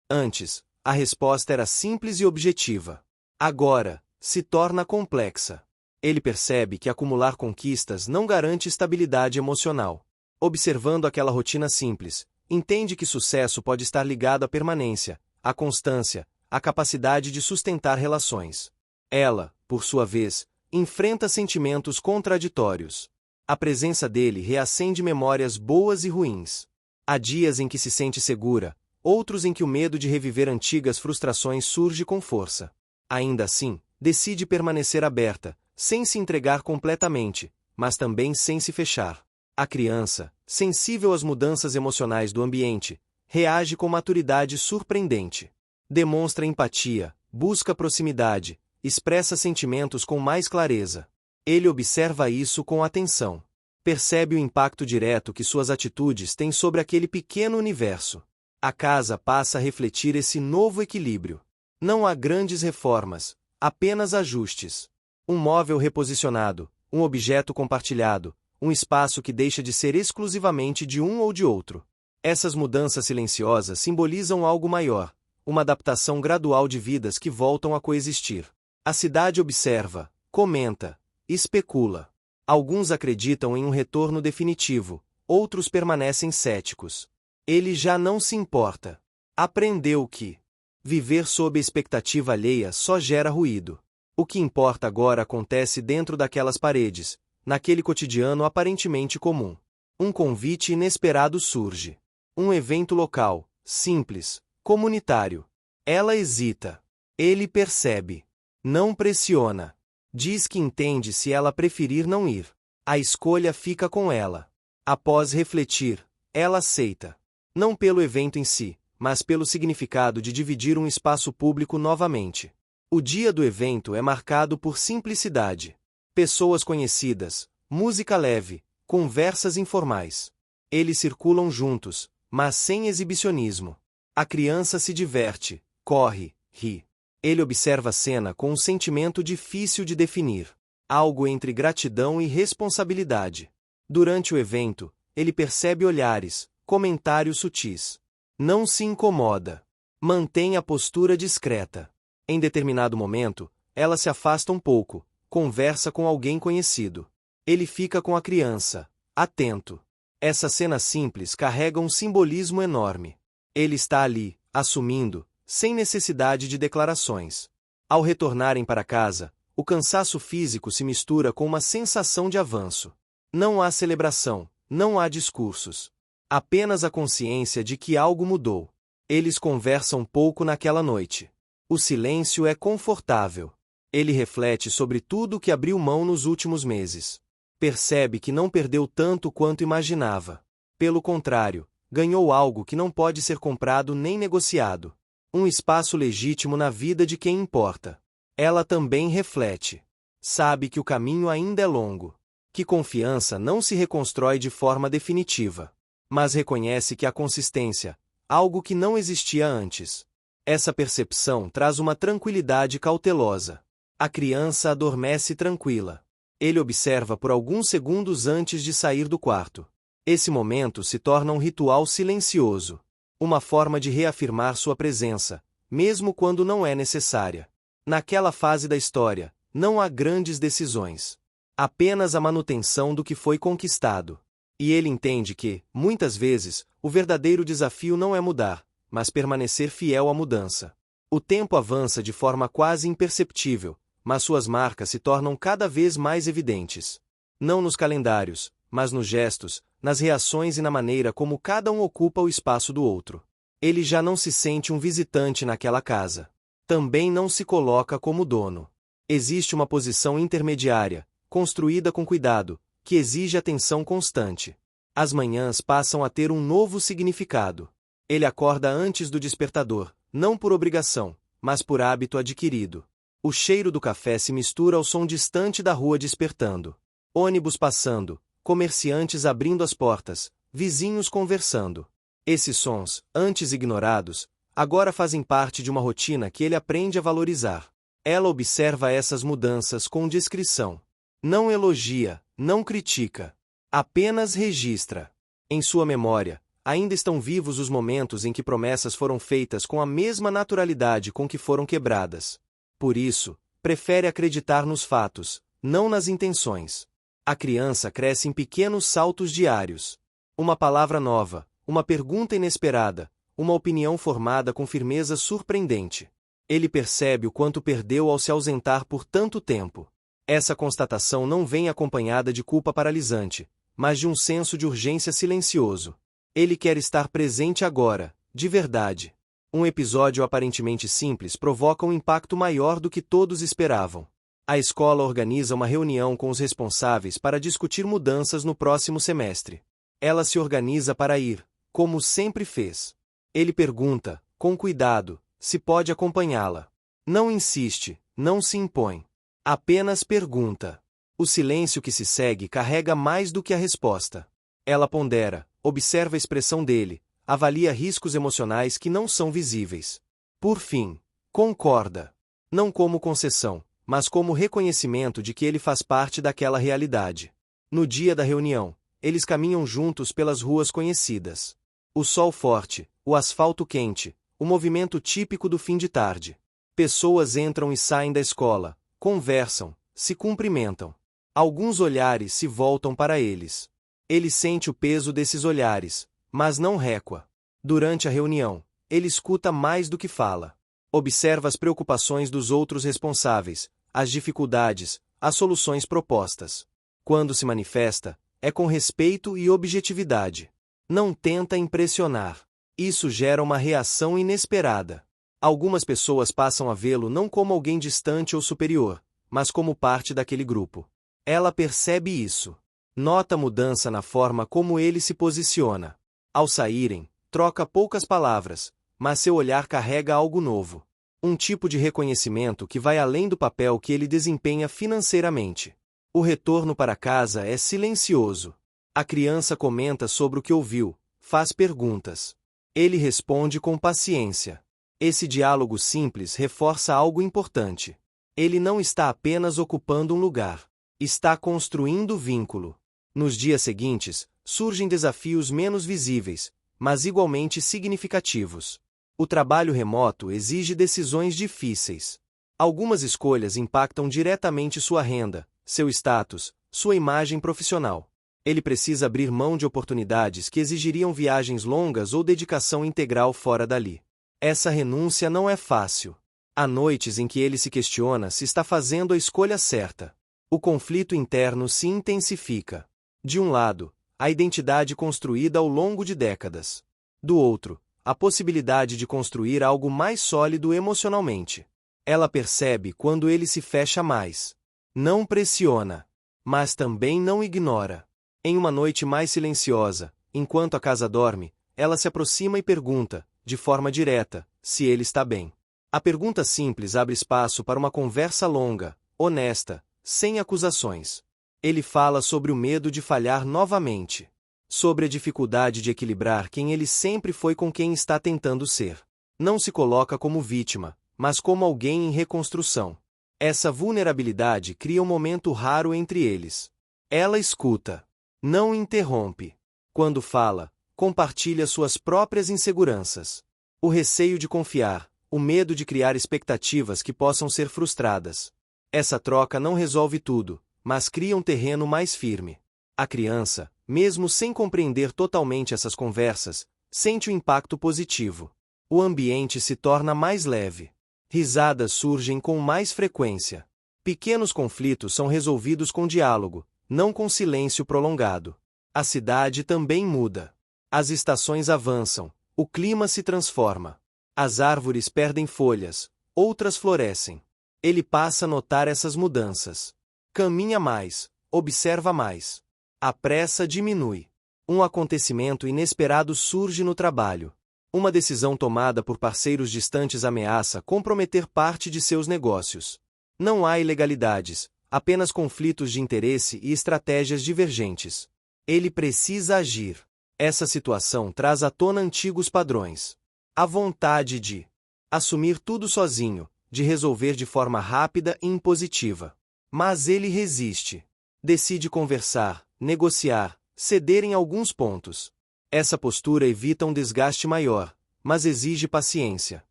Antes, a resposta era simples e objetiva. Agora, se torna complexa. Ele percebe que acumular conquistas não garante estabilidade emocional. Observando aquela rotina simples, entende que sucesso pode estar ligado à permanência, à constância, à capacidade de sustentar relações. Ela, por sua vez, enfrenta sentimentos contraditórios. A presença dele reacende memórias boas e ruins. Há dias em que se sente segura, outros em que o medo de reviver antigas frustrações surge com força. Ainda assim, decide permanecer aberta, sem se entregar completamente, mas também sem se fechar. A criança, sensível às mudanças emocionais do ambiente, reage com maturidade surpreendente. Demonstra empatia, busca proximidade, expressa sentimentos com mais clareza. Ele observa isso com atenção. Percebe o impacto direto que suas atitudes têm sobre aquele pequeno universo. A casa passa a refletir esse novo equilíbrio. Não há grandes reformas, apenas ajustes. Um móvel reposicionado, um objeto compartilhado, um espaço que deixa de ser exclusivamente de um ou de outro. Essas mudanças silenciosas simbolizam algo maior, uma adaptação gradual de vidas que voltam a coexistir. A cidade observa, comenta, especula. Alguns acreditam em um retorno definitivo, outros permanecem céticos. Ele já não se importa. Aprendeu que viver sob expectativa alheia só gera ruído. O que importa agora acontece dentro daquelas paredes, naquele cotidiano aparentemente comum. Um convite inesperado surge. Um evento local, simples, comunitário. Ela hesita. Ele percebe. Não pressiona. Diz que entende se ela preferir não ir. A escolha fica com ela. Após refletir, ela aceita. Não pelo evento em si, mas pelo significado de dividir um espaço público novamente. O dia do evento é marcado por simplicidade. Pessoas conhecidas, música leve, conversas informais. Eles circulam juntos, mas sem exibicionismo. A criança se diverte, corre, ri. Ele observa a cena com um sentimento difícil de definir. Algo entre gratidão e responsabilidade. Durante o evento, ele percebe olhares, comentários sutis. Não se incomoda. Mantém a postura discreta. Em determinado momento, ela se afasta um pouco, conversa com alguém conhecido. Ele fica com a criança, atento. Essa cena simples carrega um simbolismo enorme. Ele está ali, assumindo, sem necessidade de declarações. Ao retornarem para casa, o cansaço físico se mistura com uma sensação de avanço. Não há celebração, não há discursos. Apenas a consciência de que algo mudou. Eles conversam pouco naquela noite. O silêncio é confortável. Ele reflete sobre tudo o que abriu mão nos últimos meses. Percebe que não perdeu tanto quanto imaginava. Pelo contrário, ganhou algo que não pode ser comprado nem negociado. Um espaço legítimo na vida de quem importa. Ela também reflete. Sabe que o caminho ainda é longo. Que confiança não se reconstrói de forma definitiva. Mas reconhece que há consistência, algo que não existia antes. Essa percepção traz uma tranquilidade cautelosa. A criança adormece tranquila. Ele observa por alguns segundos antes de sair do quarto. Esse momento se torna um ritual silencioso. Uma forma de reafirmar sua presença, mesmo quando não é necessária. Naquela fase da história, não há grandes decisões. Apenas a manutenção do que foi conquistado. E ele entende que, muitas vezes, o verdadeiro desafio não é mudar, mas permanecer fiel à mudança. O tempo avança de forma quase imperceptível, mas suas marcas se tornam cada vez mais evidentes. Não nos calendários, mas nos gestos, nas reações e na maneira como cada um ocupa o espaço do outro. Ele já não se sente um visitante naquela casa. Também não se coloca como dono. Existe uma posição intermediária, construída com cuidado, que exige atenção constante. As manhãs passam a ter um novo significado. Ele acorda antes do despertador, não por obrigação, mas por hábito adquirido. O cheiro do café se mistura ao som distante da rua despertando. Ônibus passando, comerciantes abrindo as portas, vizinhos conversando. Esses sons, antes ignorados, agora fazem parte de uma rotina que ele aprende a valorizar. Ela observa essas mudanças com discrição. Não elogia, não critica. Apenas registra. Em sua memória, ainda estão vivos os momentos em que promessas foram feitas com a mesma naturalidade com que foram quebradas. Por isso, prefere acreditar nos fatos, não nas intenções. A criança cresce em pequenos saltos diários. Uma palavra nova, uma pergunta inesperada, uma opinião formada com firmeza surpreendente. Ele percebe o quanto perdeu ao se ausentar por tanto tempo. Essa constatação não vem acompanhada de culpa paralisante, mas de um senso de urgência silencioso. Ele quer estar presente agora, de verdade. Um episódio aparentemente simples provoca um impacto maior do que todos esperavam. A escola organiza uma reunião com os responsáveis para discutir mudanças no próximo semestre. Ela se organiza para ir, como sempre fez. Ele pergunta, com cuidado, se pode acompanhá-la. Não insiste, não se impõe. Apenas pergunta. O silêncio que se segue carrega mais do que a resposta. Ela pondera, observa a expressão dele, avalia riscos emocionais que não são visíveis. Por fim, concorda. Não como concessão, mas como reconhecimento de que ele faz parte daquela realidade. No dia da reunião, eles caminham juntos pelas ruas conhecidas. O sol forte, o asfalto quente, o movimento típico do fim de tarde. Pessoas entram e saem da escola, conversam, se cumprimentam. Alguns olhares se voltam para eles. Ele sente o peso desses olhares, mas não recua. Durante a reunião, ele escuta mais do que fala. Observa as preocupações dos outros responsáveis, as dificuldades, as soluções propostas. Quando se manifesta, é com respeito e objetividade. Não tenta impressionar. Isso gera uma reação inesperada. Algumas pessoas passam a vê-lo não como alguém distante ou superior, mas como parte daquele grupo. Ela percebe isso. Nota a mudança na forma como ele se posiciona. Ao saírem, troca poucas palavras, mas seu olhar carrega algo novo. Um tipo de reconhecimento que vai além do papel que ele desempenha financeiramente. O retorno para casa é silencioso. A criança comenta sobre o que ouviu, faz perguntas. Ele responde com paciência. Esse diálogo simples reforça algo importante. Ele não está apenas ocupando um lugar. Está construindo vínculo. Nos dias seguintes, surgem desafios menos visíveis, mas igualmente significativos. O trabalho remoto exige decisões difíceis. Algumas escolhas impactam diretamente sua renda, seu status, sua imagem profissional. Ele precisa abrir mão de oportunidades que exigiriam viagens longas ou dedicação integral fora dali. Essa renúncia não é fácil. Há noites em que ele se questiona se está fazendo a escolha certa. O conflito interno se intensifica. De um lado, a identidade construída ao longo de décadas. Do outro, a possibilidade de construir algo mais sólido emocionalmente. Ela percebe quando ele se fecha mais. Não pressiona, mas também não ignora. Em uma noite mais silenciosa, enquanto a casa dorme, ela se aproxima e pergunta, de forma direta, se ele está bem. A pergunta simples abre espaço para uma conversa longa, honesta, sem acusações. Ele fala sobre o medo de falhar novamente. Sobre a dificuldade de equilibrar quem ele sempre foi com quem está tentando ser. Não se coloca como vítima, mas como alguém em reconstrução. Essa vulnerabilidade cria um momento raro entre eles. Ela escuta. Não interrompe. Quando fala, compartilha suas próprias inseguranças. O receio de confiar, o medo de criar expectativas que possam ser frustradas. Essa troca não resolve tudo, mas cria um terreno mais firme. A criança, mesmo sem compreender totalmente essas conversas, sente o impacto positivo. O ambiente se torna mais leve. Risadas surgem com mais frequência. Pequenos conflitos são resolvidos com diálogo, não com silêncio prolongado. A cidade também muda. As estações avançam, o clima se transforma. As árvores perdem folhas, outras florescem. Ele passa a notar essas mudanças. Caminha mais, observa mais. A pressa diminui. Um acontecimento inesperado surge no trabalho. Uma decisão tomada por parceiros distantes ameaça comprometer parte de seus negócios. Não há ilegalidades, apenas conflitos de interesse e estratégias divergentes. Ele precisa agir. Essa situação traz à tona antigos padrões. A vontade de assumir tudo sozinho, de resolver de forma rápida e impositiva. Mas ele resiste. Decide conversar, negociar, ceder em alguns pontos. Essa postura evita um desgaste maior, mas exige paciência.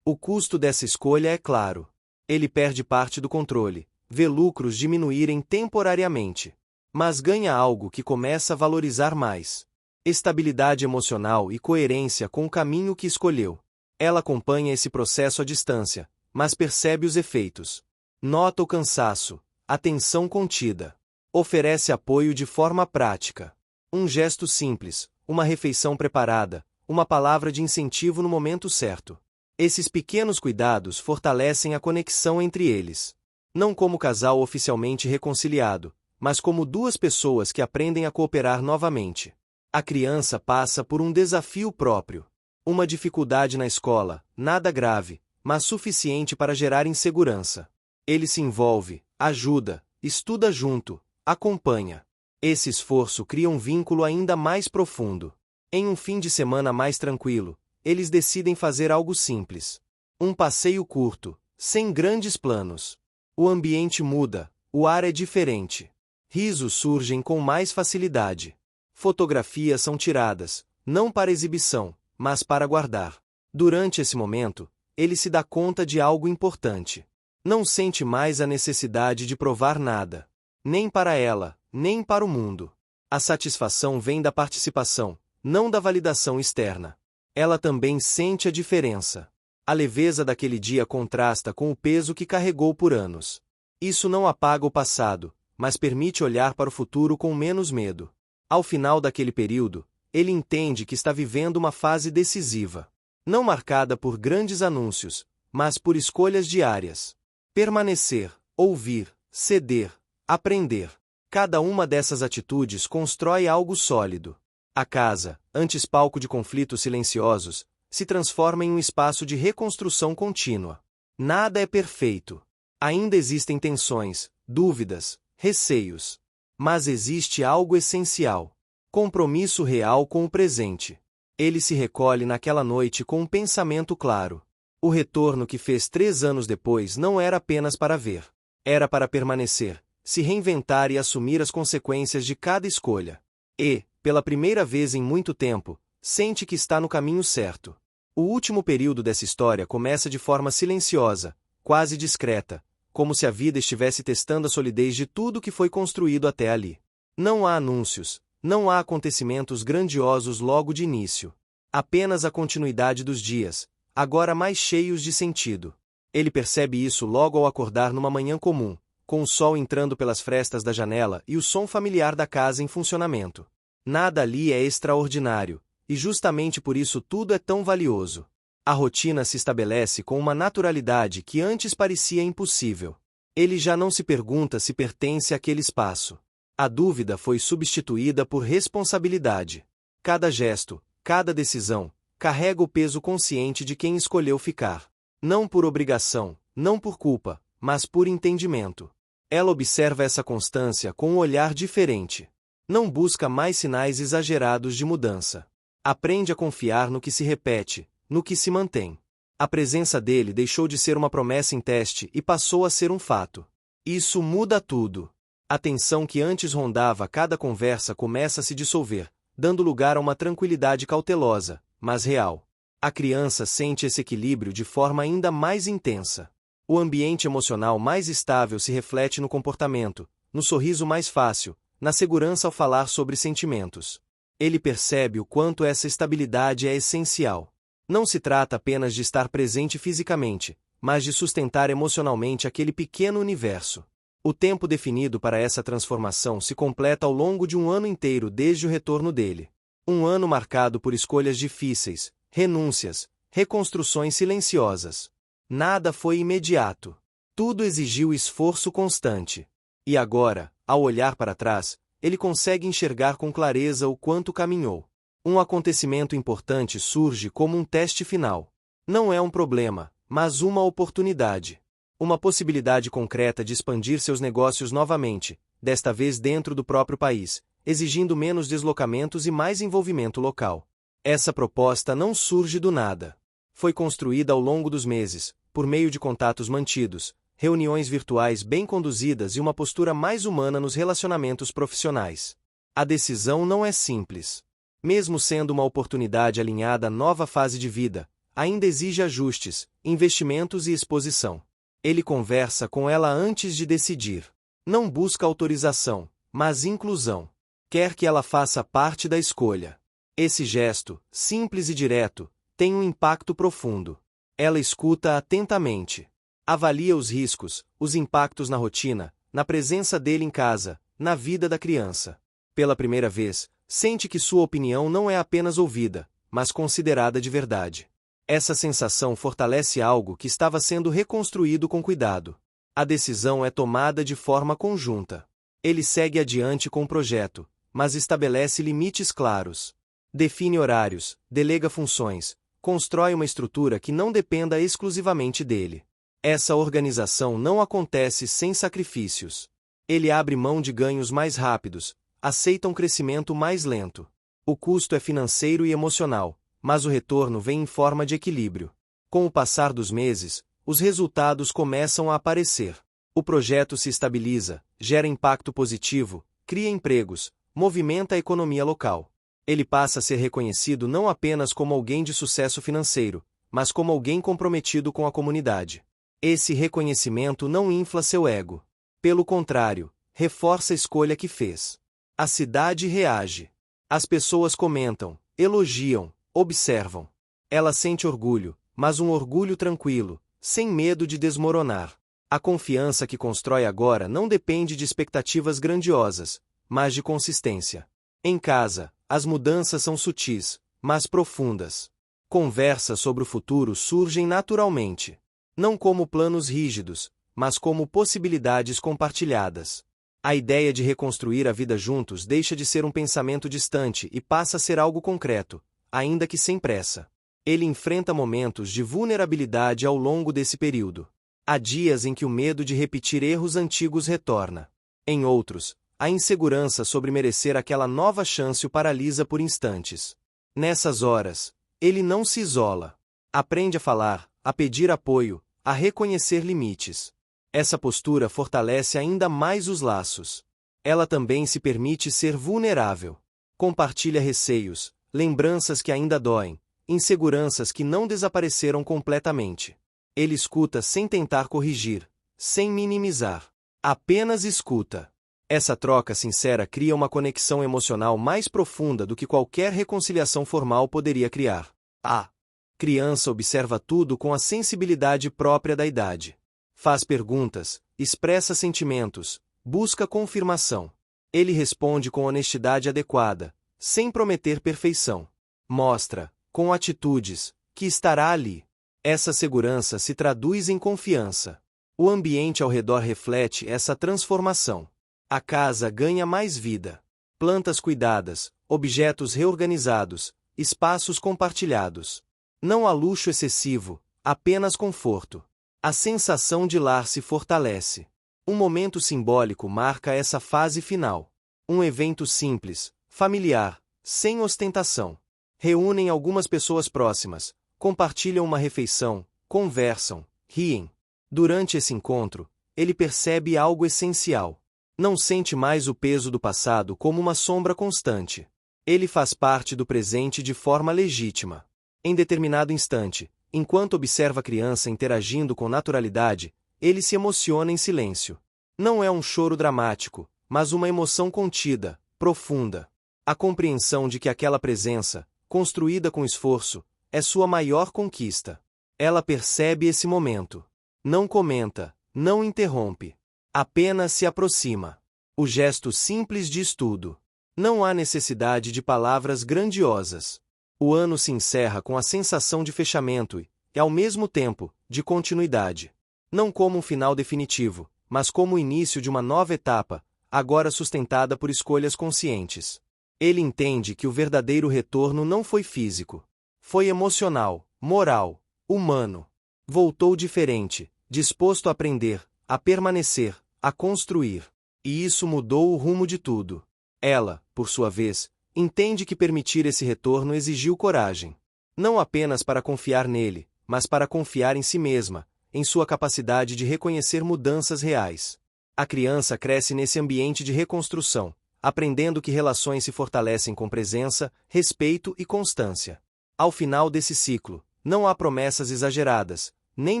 O custo dessa escolha é claro. Ele perde parte do controle, vê lucros diminuírem temporariamente. Mas ganha algo que começa a valorizar mais. Estabilidade emocional e coerência com o caminho que escolheu. Ela acompanha esse processo à distância, mas percebe os efeitos. Nota o cansaço, a tensão contida. Oferece apoio de forma prática. Um gesto simples, uma refeição preparada, uma palavra de incentivo no momento certo. Esses pequenos cuidados fortalecem a conexão entre eles. Não como casal oficialmente reconciliado, mas como duas pessoas que aprendem a cooperar novamente. A criança passa por um desafio próprio. Uma dificuldade na escola, nada grave, mas suficiente para gerar insegurança. Ele se envolve, ajuda, estuda junto, acompanha. Esse esforço cria um vínculo ainda mais profundo. Em um fim de semana mais tranquilo, eles decidem fazer algo simples. Um passeio curto, sem grandes planos. O ambiente muda, o ar é diferente. Risos surgem com mais facilidade. Fotografias são tiradas, não para exibição, mas para guardar. Durante esse momento, ele se dá conta de algo importante. Não sente mais a necessidade de provar nada. Nem para ela, nem para o mundo. A satisfação vem da participação, não da validação externa. Ela também sente a diferença. A leveza daquele dia contrasta com o peso que carregou por anos. Isso não apaga o passado, mas permite olhar para o futuro com menos medo. Ao final daquele período, ele entende que está vivendo uma fase decisiva. Não marcada por grandes anúncios, mas por escolhas diárias. Permanecer, ouvir, ceder, aprender. Cada uma dessas atitudes constrói algo sólido. A casa, antes palco de conflitos silenciosos, se transforma em um espaço de reconstrução contínua. Nada é perfeito. Ainda existem tensões, dúvidas, receios. Mas existe algo essencial: compromisso real com o presente. Ele se recolhe naquela noite com um pensamento claro. O retorno que fez 3 anos depois não era apenas para ver. Era para permanecer, se reinventar e assumir as consequências de cada escolha. E, pela primeira vez em muito tempo, sente que está no caminho certo. O último período dessa história começa de forma silenciosa, quase discreta, como se a vida estivesse testando a solidez de tudo que foi construído até ali. Não há anúncios, não há acontecimentos grandiosos logo de início. Apenas a continuidade dos dias, agora mais cheios de sentido. Ele percebe isso logo ao acordar numa manhã comum, com o sol entrando pelas frestas da janela e o som familiar da casa em funcionamento. Nada ali é extraordinário, e justamente por isso tudo é tão valioso. A rotina se estabelece com uma naturalidade que antes parecia impossível. Ele já não se pergunta se pertence àquele espaço. A dúvida foi substituída por responsabilidade. Cada gesto, cada decisão, carrega o peso consciente de quem escolheu ficar. Não por obrigação, não por culpa, mas por entendimento. Ela observa essa constância com um olhar diferente. Não busca mais sinais exagerados de mudança. Aprende a confiar no que se repete, no que se mantém. A presença dele deixou de ser uma promessa em teste e passou a ser um fato. Isso muda tudo. A tensão que antes rondava cada conversa começa a se dissolver, dando lugar a uma tranquilidade cautelosa, mas real. A criança sente esse equilíbrio de forma ainda mais intensa. O ambiente emocional mais estável se reflete no comportamento, no sorriso mais fácil, na segurança ao falar sobre sentimentos. Ele percebe o quanto essa estabilidade é essencial. Não se trata apenas de estar presente fisicamente, mas de sustentar emocionalmente aquele pequeno universo. O tempo definido para essa transformação se completa ao longo de um ano inteiro desde o retorno dele. Um ano marcado por escolhas difíceis, renúncias, reconstruções silenciosas. Nada foi imediato. Tudo exigiu esforço constante. E agora, ao olhar para trás, ele consegue enxergar com clareza o quanto caminhou. Um acontecimento importante surge como um teste final. Não é um problema, mas uma oportunidade. Uma possibilidade concreta de expandir seus negócios novamente, desta vez dentro do próprio país, exigindo menos deslocamentos e mais envolvimento local. Essa proposta não surge do nada. Foi construída ao longo dos meses, por meio de contatos mantidos, reuniões virtuais bem conduzidas e uma postura mais humana nos relacionamentos profissionais. A decisão não é simples. Mesmo sendo uma oportunidade alinhada à nova fase de vida, ainda exige ajustes, investimentos e exposição. Ele conversa com ela antes de decidir. Não busca autorização, mas inclusão. Quer que ela faça parte da escolha. Esse gesto, simples e direto, tem um impacto profundo. Ela escuta atentamente. Avalia os riscos, os impactos na rotina, na presença dele em casa, na vida da criança. Pela primeira vez, sente que sua opinião não é apenas ouvida, mas considerada de verdade. Essa sensação fortalece algo que estava sendo reconstruído com cuidado. A decisão é tomada de forma conjunta. Ele segue adiante com o projeto, mas estabelece limites claros. Define horários, delega funções, constrói uma estrutura que não dependa exclusivamente dele. Essa organização não acontece sem sacrifícios. Ele abre mão de ganhos mais rápidos, aceita um crescimento mais lento. O custo é financeiro e emocional, mas o retorno vem em forma de equilíbrio. Com o passar dos meses, os resultados começam a aparecer. O projeto se estabiliza, gera impacto positivo, cria empregos, movimenta a economia local. Ele passa a ser reconhecido não apenas como alguém de sucesso financeiro, mas como alguém comprometido com a comunidade. Esse reconhecimento não infla seu ego. Pelo contrário, reforça a escolha que fez. A cidade reage. As pessoas comentam, elogiam, observam. Ela sente orgulho, mas um orgulho tranquilo, sem medo de desmoronar. A confiança que constrói agora não depende de expectativas grandiosas, mas de consistência. Em casa, As mudanças são sutis, mas profundas. Conversas sobre o futuro surgem naturalmente. Não como planos rígidos, mas como possibilidades compartilhadas. A ideia de reconstruir a vida juntos deixa de ser um pensamento distante e passa a ser algo concreto, ainda que sem pressa. Ele enfrenta momentos de vulnerabilidade ao longo desse período. Há dias em que o medo de repetir erros antigos retorna. Em outros, a insegurança sobre merecer aquela nova chance o paralisa por instantes. Nessas horas, ele não se isola. Aprende a falar, a pedir apoio, a reconhecer limites. Essa postura fortalece ainda mais os laços. Ela também se permite ser vulnerável. Compartilha receios, lembranças que ainda doem, inseguranças que não desapareceram completamente. Ele escuta sem tentar corrigir, sem minimizar. Apenas escuta. Essa troca sincera cria uma conexão emocional mais profunda do que qualquer reconciliação formal poderia criar. A criança observa tudo com a sensibilidade própria da idade. Faz perguntas, expressa sentimentos, busca confirmação. Ele responde com honestidade adequada, sem prometer perfeição. Mostra, com atitudes, que estará ali. Essa segurança se traduz em confiança. O ambiente ao redor reflete essa transformação. A casa ganha mais vida. Plantas cuidadas, objetos reorganizados, espaços compartilhados. Não há luxo excessivo, apenas conforto. A sensação de lar se fortalece. Um momento simbólico marca essa fase final. Um evento simples, familiar, sem ostentação. Reúnem algumas pessoas próximas, compartilham uma refeição, conversam, riem. Durante esse encontro, ele percebe algo essencial. Não sente mais o peso do passado como uma sombra constante. Ele faz parte do presente de forma legítima. Em determinado instante, enquanto observa a criança interagindo com naturalidade, ele se emociona em silêncio. Não é um choro dramático, mas uma emoção contida, profunda. A compreensão de que aquela presença, construída com esforço, é sua maior conquista. Ela percebe esse momento. Não comenta, não interrompe. Apenas se aproxima. O gesto simples diz tudo. Não há necessidade de palavras grandiosas. O ano se encerra com a sensação de fechamento e, ao mesmo tempo, de continuidade. Não como um final definitivo, mas como o início de uma nova etapa, agora sustentada por escolhas conscientes. Ele entende que o verdadeiro retorno não foi físico. Foi emocional, moral, humano. Voltou diferente, disposto a aprender, a permanecer, a construir. E isso mudou o rumo de tudo. Ela, por sua vez, entende que permitir esse retorno exigiu coragem. Não apenas para confiar nele, mas para confiar em si mesma, em sua capacidade de reconhecer mudanças reais. A criança cresce nesse ambiente de reconstrução, aprendendo que relações se fortalecem com presença, respeito e constância. Ao final desse ciclo, não há promessas exageradas, nem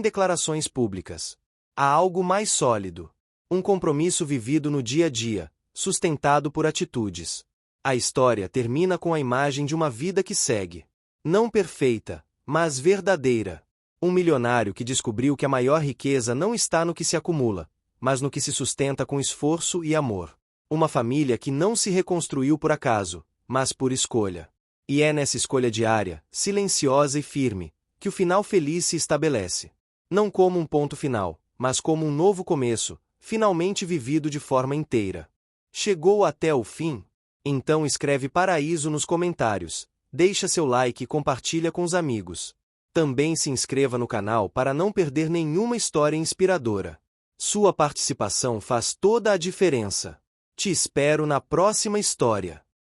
declarações públicas. Há algo mais sólido. Um compromisso vivido no dia a dia, sustentado por atitudes. A história termina com a imagem de uma vida que segue. Não perfeita, mas verdadeira. Um milionário que descobriu que a maior riqueza não está no que se acumula, mas no que se sustenta com esforço e amor. Uma família que não se reconstruiu por acaso, mas por escolha. E é nessa escolha diária, silenciosa e firme, que o final feliz se estabelece. Não como um ponto final, mas como um novo começo, finalmente vivido de forma inteira. Chegou até o fim? Então escreve Paraíso nos comentários, deixa seu like e compartilha com os amigos. Também se inscreva no canal para não perder nenhuma história inspiradora. Sua participação faz toda a diferença. Te espero na próxima história.